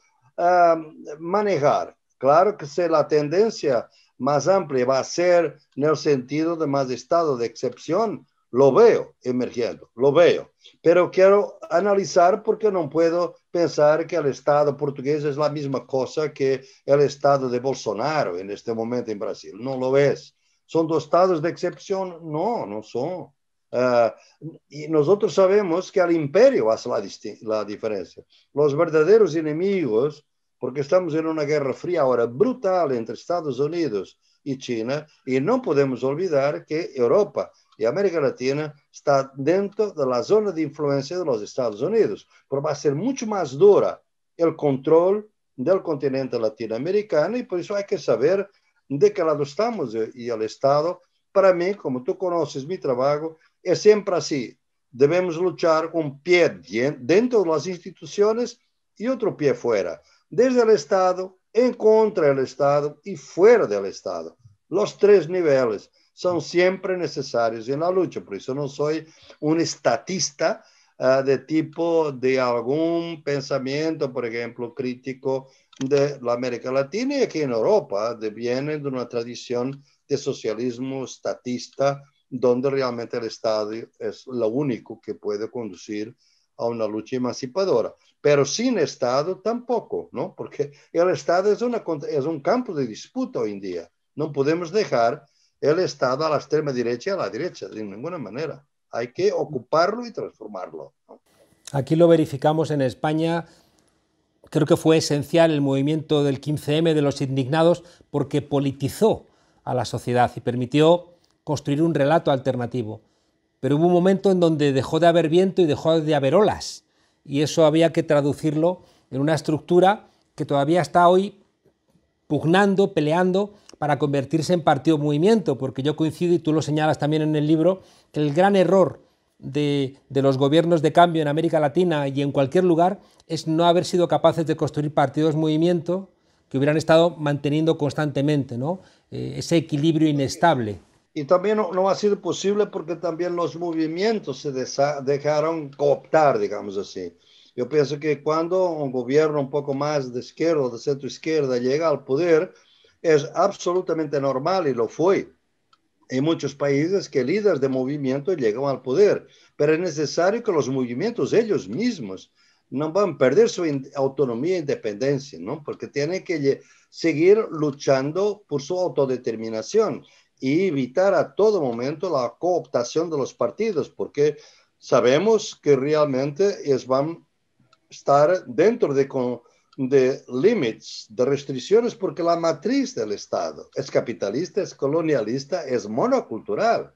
manejar. Claro que si la tendencia más amplia va a ser en el sentido de más estado de excepción, lo veo emergiendo, lo veo. Pero quiero analizar porque no puedo pensar que el Estado portugués es la misma cosa que el Estado de Bolsonaro en este momento en Brasil. No lo es. ¿Son dos estados de excepción? No, no son. Y nosotros sabemos que el imperio hace la diferencia. Los verdaderos enemigos, porque estamos en una guerra fría ahora brutal entre Estados Unidos y China, y no podemos olvidar que Europa y América Latina está dentro de la zona de influencia de los Estados Unidos, pero va a ser mucho más dura el control del continente latinoamericano y por eso hay que saber de qué lado estamos. Y el Estado, para mí, como tú conoces mi trabajo, es siempre así. Debemos luchar un pie dentro de las instituciones y otro pie fuera, desde el Estado, en contra del Estado y fuera del Estado. Los tres niveles son siempre necesarios en la lucha. Por eso no soy un estatista de tipo de algún pensamiento, por ejemplo, crítico de la América Latina y aquí en Europa vienen de una tradición de socialismo estatista donde realmente el Estado es lo único que puede conducir a una lucha emancipadora. Pero sin Estado tampoco, ¿no? Porque el Estado es un campo de disputa hoy en día. No podemos dejar el Estado a la extrema derecha y a la derecha, de ninguna manera. Hay que ocuparlo y transformarlo, ¿no? Aquí lo verificamos en España. Creo que fue esencial el movimiento del 15M de los indignados porque politizó a la sociedad y permitió construir un relato alternativo. Pero hubo un momento en donde dejó de haber viento y dejó de haber olas, y eso había que traducirlo en una estructura que todavía está hoy pugnando, peleando para convertirse en partido-movimiento, porque yo coincido, y tú lo señalas también en el libro, que el gran error de los gobiernos de cambio en América Latina y en cualquier lugar es no haber sido capaces de construir partidos-movimiento que hubieran estado manteniendo constantemente, ¿no? Ese equilibrio inestable. Y también no ha sido posible porque también los movimientos se dejaron cooptar, digamos así. Yo pienso que cuando un gobierno un poco más de izquierda o de centro izquierda llega al poder, es absolutamente normal y lo fue en muchos países que líderes de movimiento llegan al poder, pero es necesario que los movimientos ellos mismos no van a perder su autonomía e independencia, ¿no? Porque tienen que seguir luchando por su autodeterminación y evitar a todo momento la cooptación de los partidos, porque sabemos que realmente ellos van a estar dentro de límites, de restricciones, porque la matriz del Estado es capitalista, es colonialista, es monocultural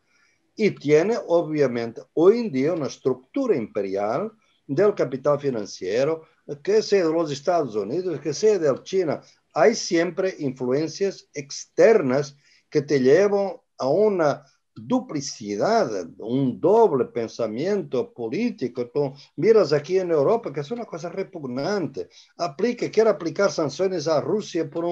y tiene obviamente hoy en día una estructura imperial del capital financiero, que sea de los Estados Unidos, que sea de China. Hay siempre influencias externas que te llevan a una duplicidad, un doble pensamiento político. Tú miras aquí en Europa, que es una cosa repugnante. Quiere aplicar sanciones a Rusia por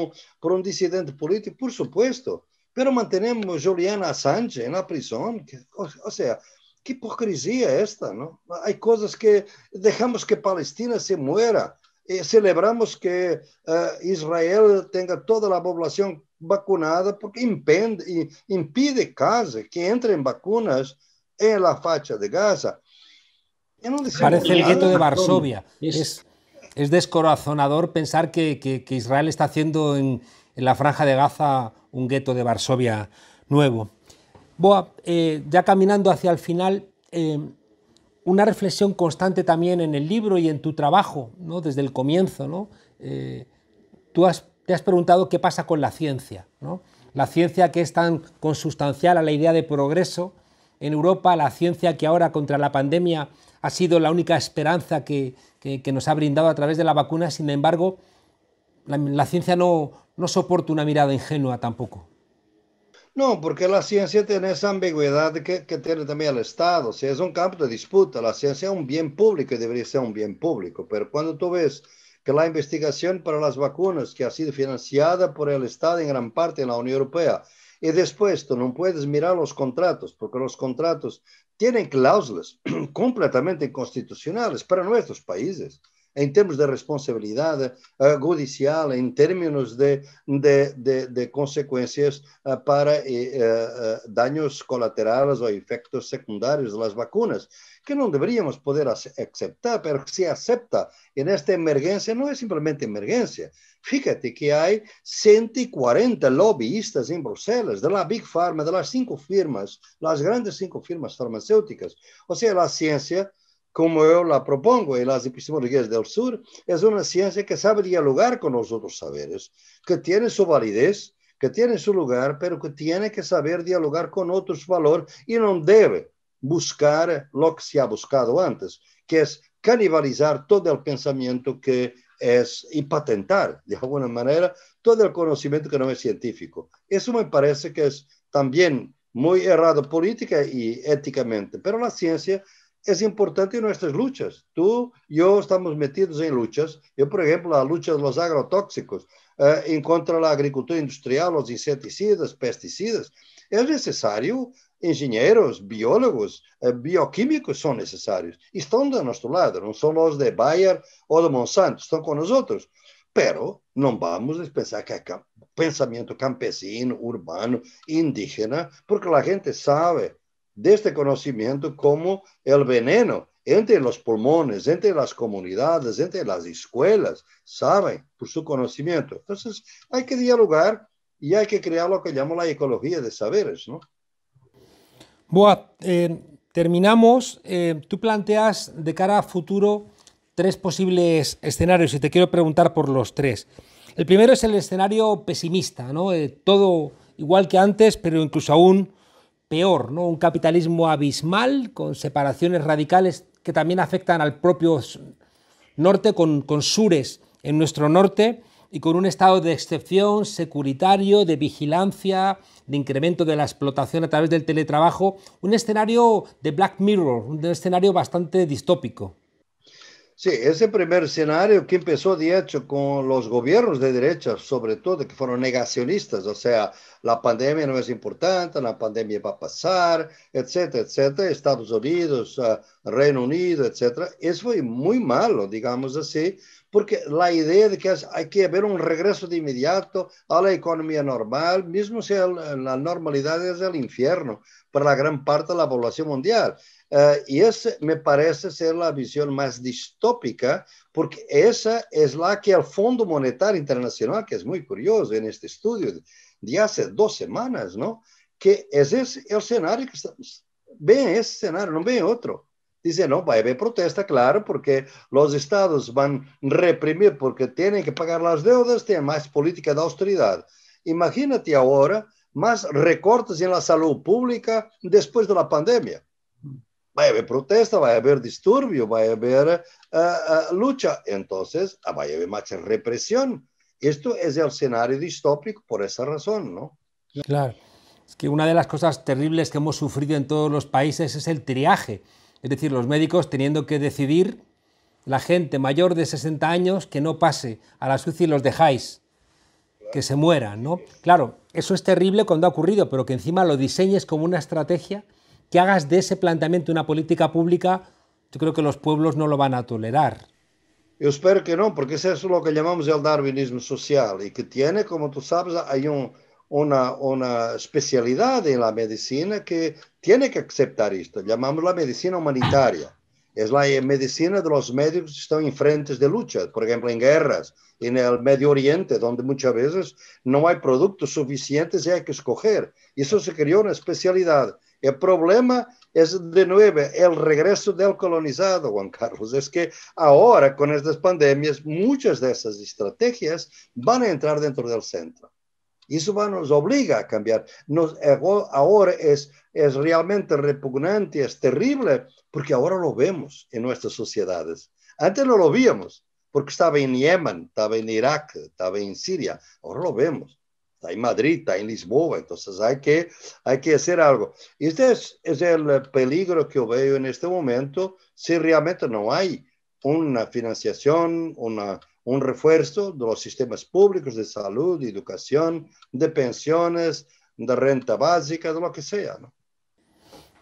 un disidente político, por supuesto, pero mantenemos Julian Assange en la prisión. O sea, qué hipocresía esta, ¿no? Hay cosas que dejamos que Palestina se muera. Celebramos que Israel tenga toda la población vacunada porque impide que entren vacunas en la faixa de Gaza. No parece el gueto de Varsovia. Es descorazonador pensar que Israel está haciendo en la franja de Gaza un gueto de Varsovia nuevo. Boa, ya caminando hacia el final, una reflexión constante también en el libro y en tu trabajo, ¿no? Desde el comienzo, ¿no? Te has preguntado qué pasa con la ciencia, ¿no? La ciencia que es tan consustancial a la idea de progreso en Europa, la ciencia que ahora contra la pandemia ha sido la única esperanza que nos ha brindado a través de la vacuna. Sin embargo, la ciencia no soporta una mirada ingenua tampoco. No, porque la ciencia tiene esa ambigüedad que tiene también el Estado. O sea, es un campo de disputa. La ciencia es un bien público y debería ser un bien público. Pero cuando tú ves que la investigación para las vacunas, que ha sido financiada por el Estado en gran parte en la Unión Europea, y después tú no puedes mirar los contratos, porque los contratos tienen cláusulas completamente inconstitucionales para nuestros países. en términos de responsabilidad judicial, en términos de consecuencias para daños colaterales o efectos secundarios de las vacunas, que no deberíamos poder aceptar, pero que se acepta en esta emergencia, no es simplemente emergencia. Fíjate que hay 140 lobbyistas en Bruselas, de la Big Pharma, de las 5 firmas, las grandes 5 firmas farmacéuticas. O sea, la ciencia, como yo la propongo en las epistemologías del sur, es una ciencia que sabe dialogar con los otros saberes, que tiene su validez, que tiene su lugar, pero que tiene que saber dialogar con otros valores y no debe buscar lo que se ha buscado antes, que es canibalizar todo el pensamiento que es y patentar, de alguna manera, todo el conocimiento que no es científico. Eso me parece que es también muy errado política y éticamente, pero la ciencia es importante en nuestras luchas. Tú, yo estamos metidos en luchas. Yo, por ejemplo, la lucha de los agrotóxicos en contra de la agricultura industrial, los insecticidas, pesticidas. Es necesario, ingenieros, biólogos, bioquímicos son necesarios. Y están de nuestro lado, no son los de Bayer o de Monsanto, están con nosotros. Pero no vamos a pensar que hay pensamiento campesino, urbano, indígena, porque la gente sabe de este conocimiento como el veneno entre los pulmones, entre las comunidades, entre las escuelas, saben por su conocimiento. Entonces, hay que dialogar y hay que crear lo que llamo la ecología de saberes, ¿no? Boa, terminamos. Tú planteas de cara a futuro 3 posibles escenarios y te quiero preguntar por los 3. El primero es el escenario pesimista, ¿no? Todo igual que antes, pero incluso aún peor, ¿no? Un capitalismo abismal con separaciones radicales que también afectan al propio norte, con sures en nuestro norte y con un estado de excepción securitario, de vigilancia, de incremento de la explotación a través del teletrabajo, un escenario de Black Mirror, un escenario bastante distópico. Sí, ese primer escenario que empezó de hecho con los gobiernos de derecha, sobre todo, que fueron negacionistas, o sea, la pandemia no es importante, la pandemia va a pasar, etcétera, etcétera, Estados Unidos, Reino Unido, etcétera. Eso fue muy malo, digamos así, porque la idea de que hay que haber un regreso de inmediato a la economía normal, mismo si la normalidad es el infierno para la gran parte de la población mundial. Y esa me parece ser la visión más distópica, porque esa es la que el Fondo Monetario Internacional, que es muy curioso en este estudio de hace 2 semanas, ¿no? Que es ese el escenario que ven ese escenario, no ven otro. Dice, no, va a haber protesta, claro, porque los estados van a reprimir porque tienen que pagar las deudas, tienen más política de austeridad. Imagínate ahora más recortes en la salud pública después de la pandemia. Va a haber protesta, va a haber disturbio, va a haber lucha. Entonces, va a haber más represión. Esto es el escenario distópico por esa razón, ¿no? Claro. Es que una de las cosas terribles que hemos sufrido en todos los países es el triaje. Es decir, los médicos teniendo que decidir, la gente mayor de 60 años, que no pase a la UCI y los dejáis, que se mueran, ¿no? Claro, eso es terrible cuando ha ocurrido, pero que encima lo diseñes como una estrategia, que hagas de ese planteamiento una política pública, yo creo que los pueblos no lo van a tolerar. Yo espero que no, porque eso es lo que llamamos el darwinismo social y que tiene, como tú sabes, hay una especialidad en la medicina que tiene que aceptar esto. Llamamos la medicina humanitaria. Es la medicina de los médicos que están en frentes de lucha, por ejemplo, en guerras, en el Medio Oriente, donde muchas veces no hay productos suficientes y hay que escoger. Y eso se creó una especialidad. El problema es de nuevo el regreso del colonizado, Juan Carlos. Es que ahora con estas pandemias muchas de esas estrategias van a entrar dentro del centro. Y eso nos obliga a cambiar. Ahora es realmente repugnante, es terrible, porque ahora lo vemos en nuestras sociedades. Antes no lo víamos, porque estaba en Yemen, estaba en Irak, estaba en Siria. Ahora lo vemos. Está en Madrid, está en Lisboa, entonces hay que hacer algo. Y este es el peligro que yo veo en este momento, si realmente no hay una financiación, un refuerzo de los sistemas públicos de salud, de educación, de pensiones, de renta básica, de lo que sea, ¿no?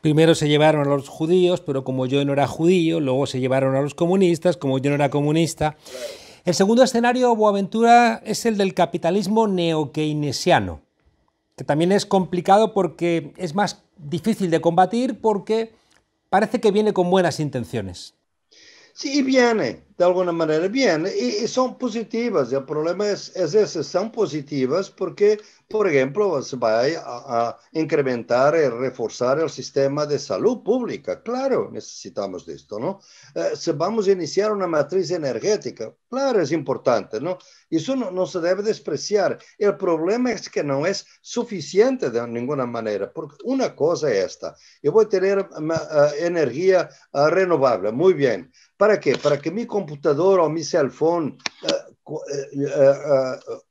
Primero se llevaron a los judíos, pero como yo no era judío, luego se llevaron a los comunistas, como yo no era comunista. El segundo escenario, Boaventura, es el del capitalismo neo-keynesiano, que también es complicado porque es más difícil de combatir porque parece que viene con buenas intenciones. Sí, viene, de alguna manera viene, y son positivas. El problema es ese, son positivas porque, por ejemplo, se va a incrementar y reforzar el sistema de salud pública. Claro, necesitamos de esto, ¿no? Si vamos a iniciar una matriz energética, claro, es importante, ¿no? Y eso no se debe despreciar. El problema es que no es suficiente de ninguna manera, porque una cosa es esta, yo voy a tener energía renovable, muy bien. ¿Para qué? Para que mi computador o mi cell phone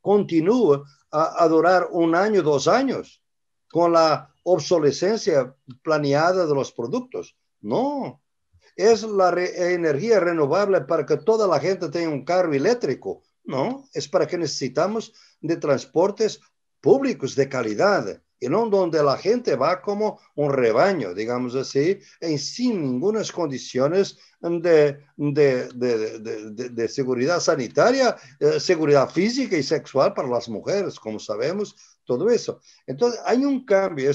continúe a durar un año, 2 años, con la obsolescencia planeada de los productos. No, es la energía renovable para que toda la gente tenga un carro eléctrico. No, es para que necesitamos de transportes públicos de calidad y no donde la gente va como un rebaño, digamos así, en sin ninguna condiciones de seguridad sanitaria, seguridad física y sexual para las mujeres, como sabemos, todo eso. Entonces, hay un cambio,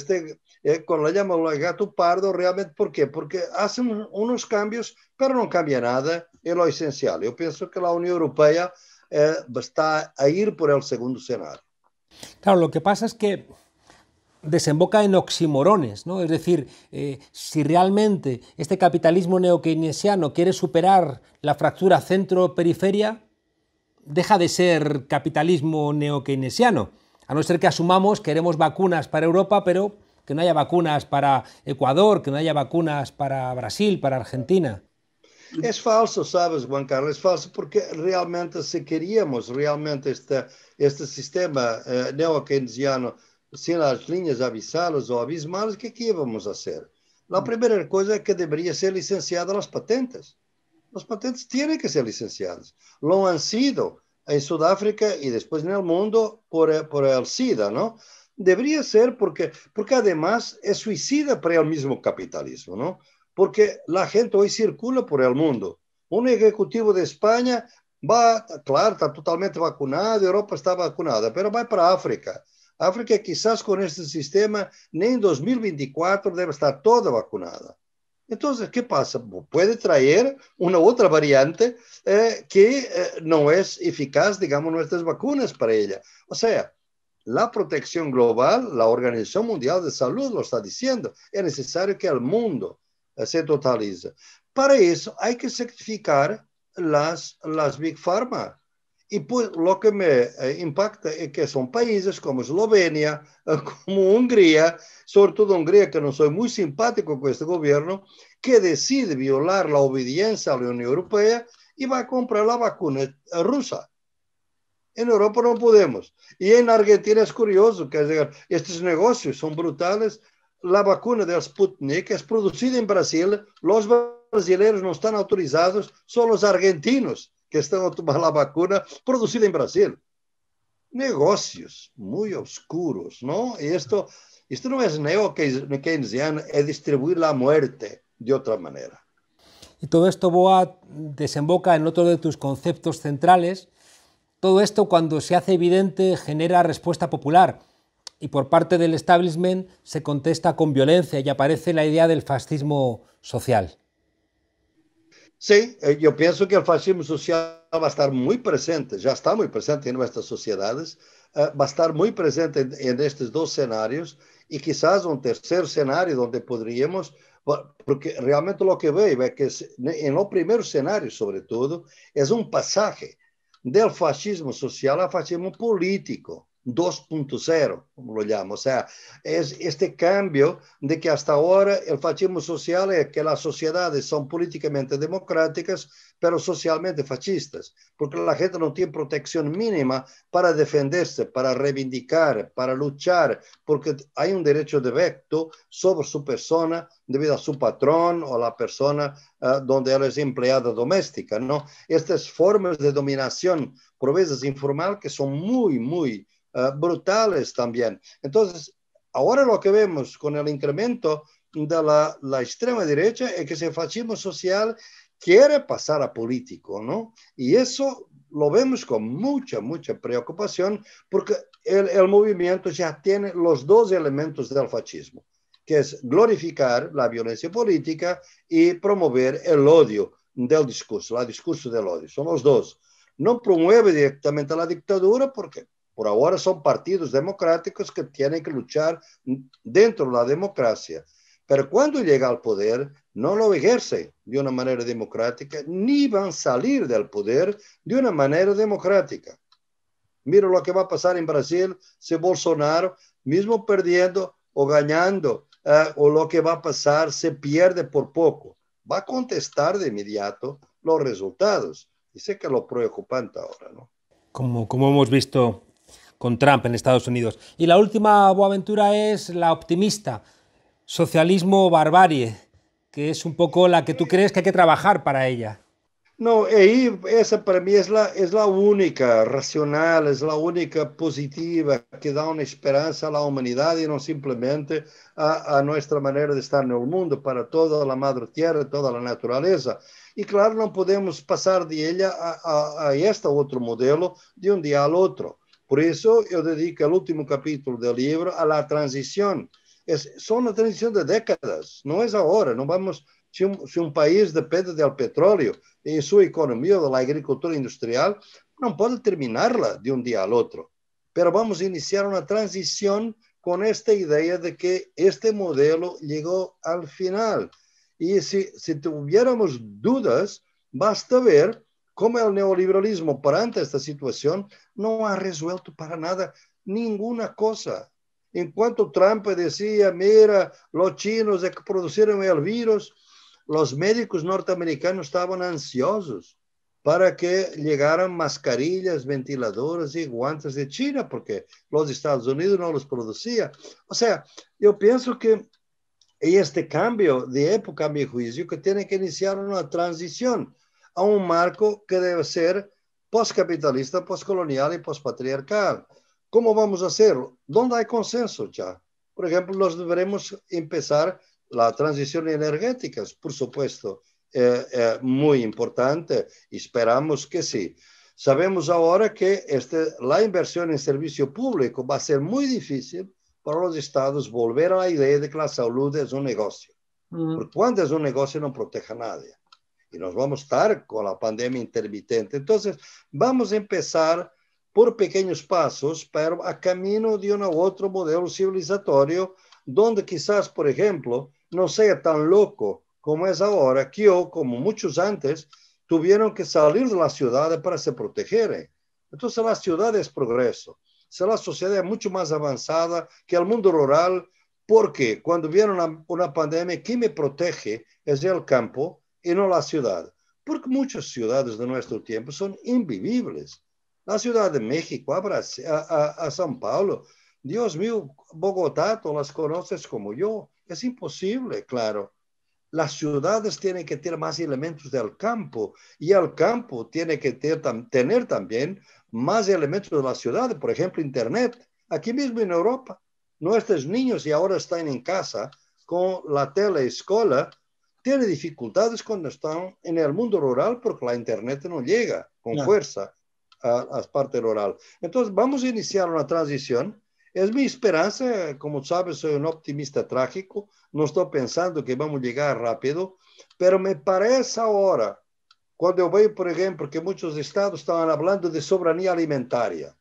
cuando le llaman el gato pardo, realmente, ¿por qué? Porque hacen unos cambios, pero no cambia nada en lo esencial. Yo pienso que la Unión Europea está a ir por el segundo escenario. Claro, lo que pasa es que desemboca en oximorones, ¿no? Es decir, si realmente este capitalismo neo-keynesiano quiere superar la fractura centro-periferia, deja de ser capitalismo neo-keynesiano, a no ser que asumamos que queremos vacunas para Europa, pero que no haya vacunas para Ecuador, que no haya vacunas para Brasil, para Argentina. Es falso, sabes, Juan Carlos, es falso porque realmente si queríamos realmente este sistema neo-keynesiano sin las líneas avisadas o abismales, ¿qué íbamos a hacer? La primera cosa es que debería ser licenciadas las patentes. Las patentes tienen que ser licenciadas. Lo han sido en Sudáfrica y después en el mundo por el SIDA, ¿no? Debería ser porque además es suicida para el mismo capitalismo, ¿no? Porque la gente hoy circula por el mundo. Un ejecutivo de España va, claro, está totalmente vacunado, Europa está vacunada, pero va para África. África quizás con este sistema, nem en 2024 debe estar toda vacunada. Entonces, ¿qué pasa? Puede traer una otra variante que no es eficaz, digamos, nuestras vacunas para ella. O sea, la protección global, la Organización Mundial de Salud lo está diciendo, es necesario que el mundo se totalice. Para eso hay que sacrificar las Big Pharma. Y pues lo que me impacta es que son países como Eslovenia, como Hungría, sobre todo Hungría, que no soy muy simpático con este gobierno, que decide violar la obediencia a la Unión Europea y va a comprar la vacuna rusa. En Europa no podemos. Y en Argentina es curioso que estos negocios son brutales. La vacuna de Sputnik es producida en Brasil, los brasileños no están autorizados, son los argentinos que están a tomar la vacuna producida en Brasil. Negocios muy oscuros, ¿no? Y esto no es neo-keynesiano, es distribuir la muerte de otra manera. Y todo esto, Boa, desemboca en otro de tus conceptos centrales. Todo esto, cuando se hace evidente, genera respuesta popular y por parte del establishment se contesta con violencia y aparece la idea del fascismo social. Sí, yo pienso que el fascismo social va a estar muy presente, ya está muy presente en nuestras sociedades, va a estar muy presente en estos dos escenarios y quizás un tercer escenario donde podríamos, porque realmente lo que veo es que en el primer escenario, sobre todo, es un pasaje del fascismo social al fascismo político. 2.0, como lo llamo. O sea, es este cambio de que hasta ahora el fascismo social es que las sociedades son políticamente democráticas, pero socialmente fascistas, porque la gente no tiene protección mínima para defenderse, para reivindicar, para luchar, porque hay un derecho de veto sobre su persona debido a su patrón o la persona donde él es empleada doméstica, ¿no? Estas formas de dominación, por veces informal, que son muy brutales también. Entonces, ahora lo que vemos con el incremento de la extrema derecha es que ese fascismo social quiere pasar a político, ¿no? Y eso lo vemos con mucha preocupación porque el movimiento ya tiene los dos elementos del fascismo, que es glorificar la violencia política y promover el odio del discurso, el discurso del odio. Son los dos. No promueve directamente la dictadura porque por ahora son partidos democráticos que tienen que luchar dentro de la democracia. Pero cuando llega al poder, no lo ejerce de una manera democrática, ni van a salir del poder de una manera democrática. Mira lo que va a pasar en Brasil si Bolsonaro, mismo perdiendo o ganando, o lo que va a pasar si pierde por poco. Va a contestar de inmediato los resultados. Y sé que es lo preocupante ahora, ¿no? Como hemos visto con Trump en Estados Unidos. Y la última Boaventura es la optimista, socialismo barbarie, que es un poco la que tú crees que hay que trabajar para ella. No, ahí esa para mí es la única racional, es la única positiva que da una esperanza a la humanidad y no simplemente a nuestra manera de estar en el mundo, para toda la madre tierra, toda la naturaleza. Y claro, no podemos pasar de ella a este otro modelo de un día al otro. Por eso yo dedico el último capítulo del libro a la transición. Son una transición de décadas, no es ahora, no vamos... Si un país depende del petróleo en su economía, de la agricultura industrial, no puede terminarla de un día al otro. Pero vamos a iniciar una transición con esta idea de que este modelo llegó al final. Y si tuviéramos dudas, basta ver cómo el neoliberalismo, ante esta situación, no ha resuelto para nada ninguna cosa. En cuanto Trump decía, mira, los chinos que produjeron el virus, los médicos norteamericanos estaban ansiosos para que llegaran mascarillas, ventiladores y guantes de China, porque los Estados Unidos no los producía. O sea, yo pienso que este cambio de época, a mi juicio, que tiene que iniciar una transición a un marco que debe ser postcapitalista, postcolonial y postpatriarcal. ¿Cómo vamos a hacerlo? ¿Dónde hay consenso ya? Por ejemplo, nos deberemos empezar la transición energética, por supuesto, muy importante, y esperamos que sí. Sabemos ahora que la inversión en servicio público va a ser muy difícil para los estados volver a la idea de que la salud es un negocio. Porque cuando es un negocio no protege a nadie. Y nos vamos a estar con la pandemia intermitente. Entonces, vamos a empezar por pequeños pasos, pero a camino de un otro modelo civilizatorio, donde quizás, por ejemplo, no sea tan loco como es ahora, que yo, como muchos antes, tuvieron que salir de la ciudad para se proteger. Entonces, la ciudad es progreso. La sociedad es mucho más avanzada que el mundo rural, porque cuando viene una pandemia, quien me protege es el campo y no la ciudad. Porque muchas ciudades de nuestro tiempo son invivibles. La Ciudad de México, a São Paulo, Dios mío, Bogotá, tú las conoces como yo. Es imposible, claro. Las ciudades tienen que tener más elementos del campo y el campo tiene que tener también más elementos de la ciudad, por ejemplo, Internet. Aquí mismo en Europa, nuestros niños y ahora están en casa con la teleescuela, tienen dificultades cuando están en el mundo rural porque la Internet no llega con fuerza a la parte rural. Entonces, vamos a iniciar una transición. Es mi esperanza, como sabes, soy un optimista trágico, no estoy pensando que vamos a llegar rápido, pero me parece ahora, cuando yo veo, por ejemplo, que muchos estados estaban hablando de soberanía alimentaria.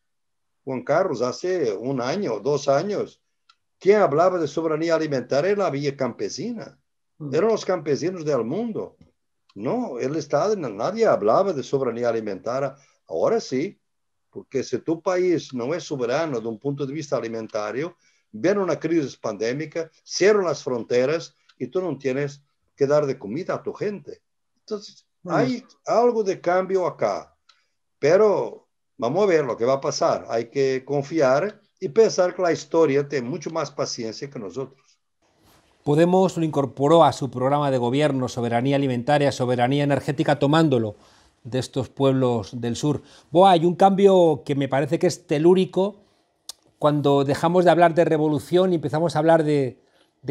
Juan Carlos, hace un año, 2 años, quien hablaba de soberanía alimentaria era la vía campesina, eran los campesinos del mundo. No, el Estado, nadie hablaba de soberanía alimentaria. Ahora sí, porque si tu país no es soberano de un punto de vista alimentario, viene una crisis pandémica, cierran las fronteras y tú no tienes que dar de comida a tu gente. Entonces, hay algo de cambio acá, pero vamos a ver lo que va a pasar. Hay que confiar y pensar que la historia tiene mucho más paciencia que nosotros. Podemos lo incorporó a su programa de gobierno, soberanía alimentaria, soberanía energética, tomándolo de estos pueblos del sur. Hay un cambio que me parece que es telúrico cuando dejamos de hablar de revolución y empezamos a hablar de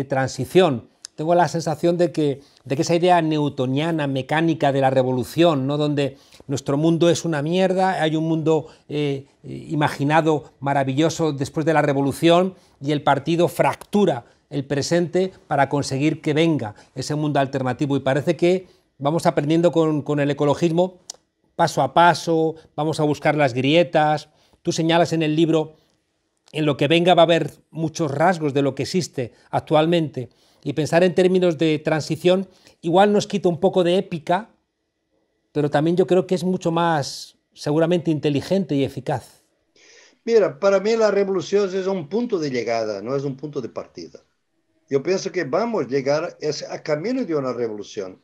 transición. tengo la sensación de que esa idea newtoniana, mecánica de la revolución, ¿no? Donde nuestro mundo es una mierda, hay un mundo imaginado maravilloso después de la revolución y el partido fractura el presente para conseguir que venga ese mundo alternativo. Y parece que vamos aprendiendo con el ecologismo paso a paso, vamos a buscar las grietas. Tú señalas en el libro, en lo que venga va a haber muchos rasgos de lo que existe actualmente, y pensar en términos de transición igual nos quita un poco de épica, pero también yo creo que es mucho más seguramente inteligente y eficaz. Mira, para mí la revolución es un punto de llegada, no es un punto de partida. Yo pienso que vamos a llegar a camino de una revolución,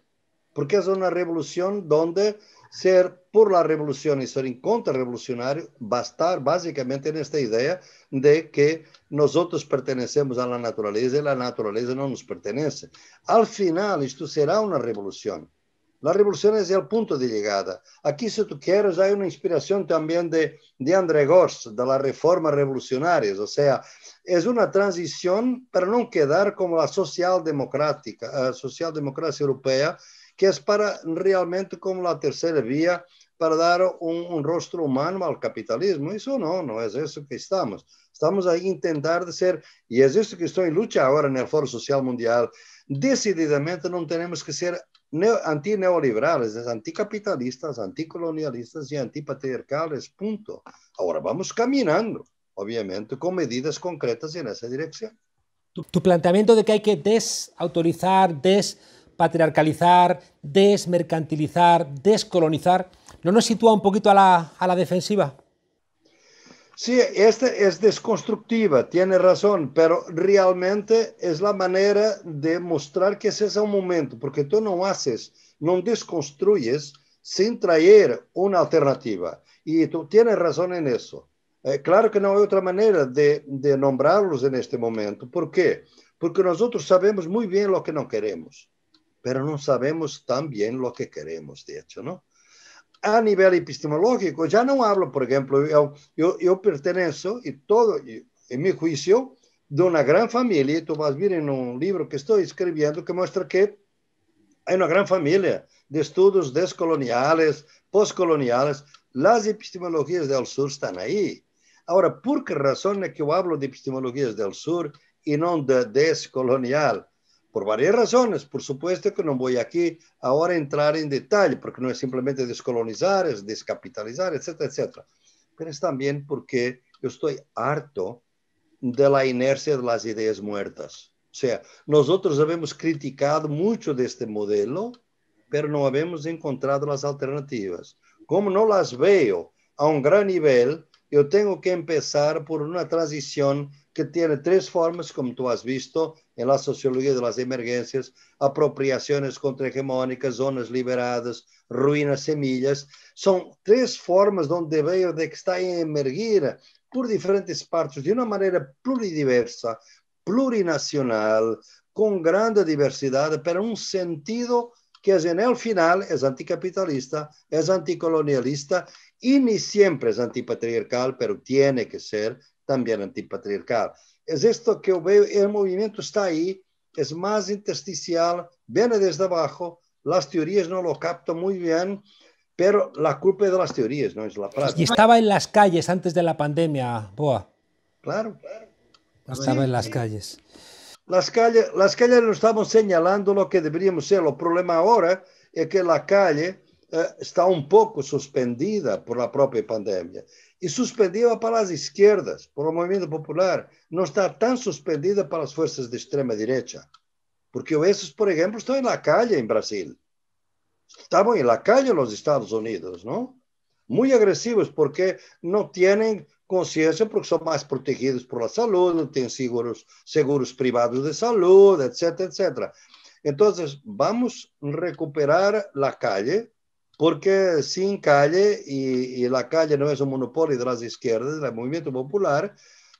porque es una revolución donde ser por la revolución y ser en contra revolucionario va a estar básicamente en esta idea de que nosotros pertenecemos a la naturaleza y la naturaleza no nos pertenece. Al final, esto será una revolución. La revolución es el punto de llegada. Aquí, si tú quieres, hay una inspiración también de André Gorz, de las reformas revolucionarias. O sea, es una transición para no quedar como la socialdemocracia europea, que es para realmente como la tercera vía para dar un rostro humano al capitalismo. Eso no es eso que estamos. Estamos a intentar de ser, y es eso que estoy en lucha ahora en el Foro Social Mundial. Decididamente no tenemos que ser antineoliberales, anticapitalistas, anticolonialistas y antipatriarcales, punto. Ahora vamos caminando, obviamente, con medidas concretas en esa dirección. Tu planteamiento de que hay que desautorizar, despatriarcalizar, desmercantilizar, descolonizar, ¿no nos sitúa un poquito a la defensiva? Sí, esta es desconstructiva, tiene razón, pero realmente es la manera de mostrar que ese es un momento, porque tú no desconstruyes sin traer una alternativa. Y tú tienes razón en eso. Claro que no hay otra manera de nombrarlos en este momento. ¿Por qué? Porque nosotros sabemos muy bien lo que no queremos, pero no sabemos tan bien lo que queremos, de hecho, ¿no? A nivel epistemológico, ya no hablo, por ejemplo, yo pertenezco, en mi juicio, de una gran familia, y tú vas a ver en un libro que estoy escribiendo que muestra que hay una gran familia de estudios descoloniales, postcoloniales. Las epistemologías del sur están ahí. Ahora, ¿por qué razón es que yo hablo de epistemologías del sur y no de descolonial? Por varias razones. Por supuesto que no voy aquí ahora a entrar en detalle, porque no es simplemente descolonizar, es descapitalizar, etcétera, etcétera. Pero es también porque yo estoy harto de la inercia de las ideas muertas. O sea, nosotros hemos criticado mucho de este modelo, pero no hemos encontrado las alternativas. Como no las veo a un gran nivel, yo tengo que empezar por una transición que tiene tres formas, como tú has visto en la sociología de las emergencias: apropiaciones contrahegemónicas, zonas liberadas, ruinas, semillas. Son tres formas donde veo de que está a emergir por diferentes partes de una manera pluridiversa, plurinacional, con grande diversidad, pero un sentido que es en el final es anticapitalista, es anticolonialista y ni siempre es antipatriarcal, pero tiene que ser también antipatriarcal. Es esto que yo veo, el movimiento está ahí, es más intersticial, viene desde abajo, las teorías no lo captan muy bien, pero la culpa es de las teorías, no es la práctica. Y estaba en las calles antes de la pandemia, Boa. Claro. Estaba sí, en las calles. Las calles nos estamos señalando lo que deberíamos ser. El problema ahora es que la calle está un poco suspendida por la propia pandemia. Y suspendida para las izquierdas, por el movimiento popular. No está tan suspendida para las fuerzas de extrema derecha. Porque esos, por ejemplo, están en la calle en Brasil. Estaban en la calle en los Estados Unidos, ¿no? Muy agresivos porque no tienen conciencia, porque son más protegidos por la salud, no tienen seguros privados de salud, etcétera, etcétera. Entonces, vamos a recuperar la calle, porque sin calle, y la calle no es un monopolio de las izquierdas, del movimiento popular,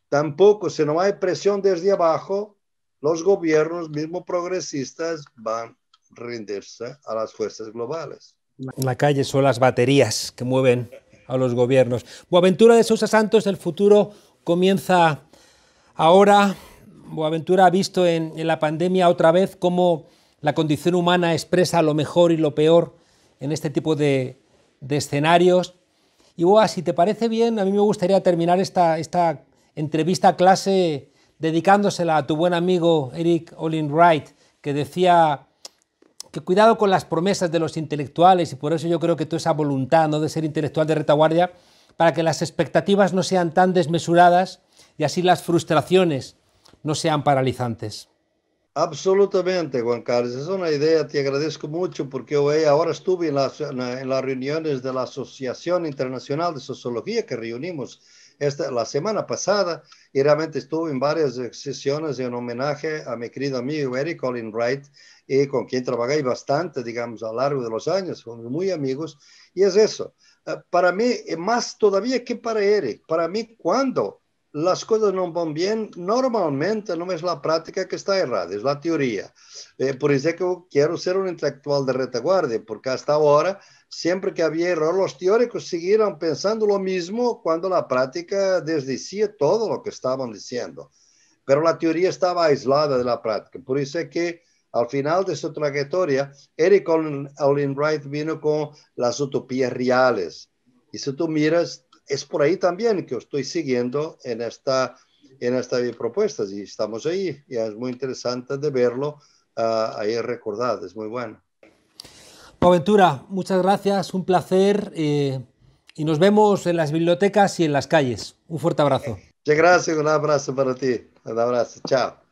tampoco, si no hay presión desde abajo, los gobiernos, mismo progresistas, van a rendirse a las fuerzas globales. En la calle son las baterías que mueven a los gobiernos. Boaventura de Sousa Santos, el futuro comienza ahora. Boaventura ha visto en la pandemia otra vez cómo la condición humana expresa lo mejor y lo peor en este tipo de escenarios. Y Boa, si te parece bien, a mí me gustaría terminar esta entrevista clase dedicándosela a tu buen amigo Eric Olin Wright, que decía que cuidado con las promesas de los intelectuales, y por eso yo creo que toda esa voluntad, ¿no?, de ser intelectual de retaguardia, para que las expectativas no sean tan desmesuradas y así las frustraciones no sean paralizantes. Absolutamente, Juan Carlos. Es una idea, te agradezco mucho porque ahora estuve en las reuniones de la Asociación Internacional de Sociología que reunimos la semana pasada y realmente estuve en varias sesiones en homenaje a mi querido amigo Eric Olin Wright, y con quien trabajé bastante, digamos, a lo largo de los años, somos muy amigos, y es eso. Para mí, más todavía que para Eric, para mí cuando las cosas no van bien, normalmente no es la práctica que está errada, es la teoría. Por eso es que quiero ser un intelectual de retaguardia, porque hasta ahora, siempre que había error, los teóricos siguieron pensando lo mismo cuando la práctica desdecía todo lo que estaban diciendo. Pero la teoría estaba aislada de la práctica. Por eso es que al final de su trayectoria, Eric Olin Wright vino con las utopías reales. Y si tú miras, es por ahí también que estoy siguiendo en esta propuesta y estamos ahí y es muy interesante de verlo ahí recordado, es muy bueno. Boaventura, muchas gracias, un placer y nos vemos en las bibliotecas y en las calles. Un fuerte abrazo. Muchas gracias, un abrazo para ti, un abrazo, chao.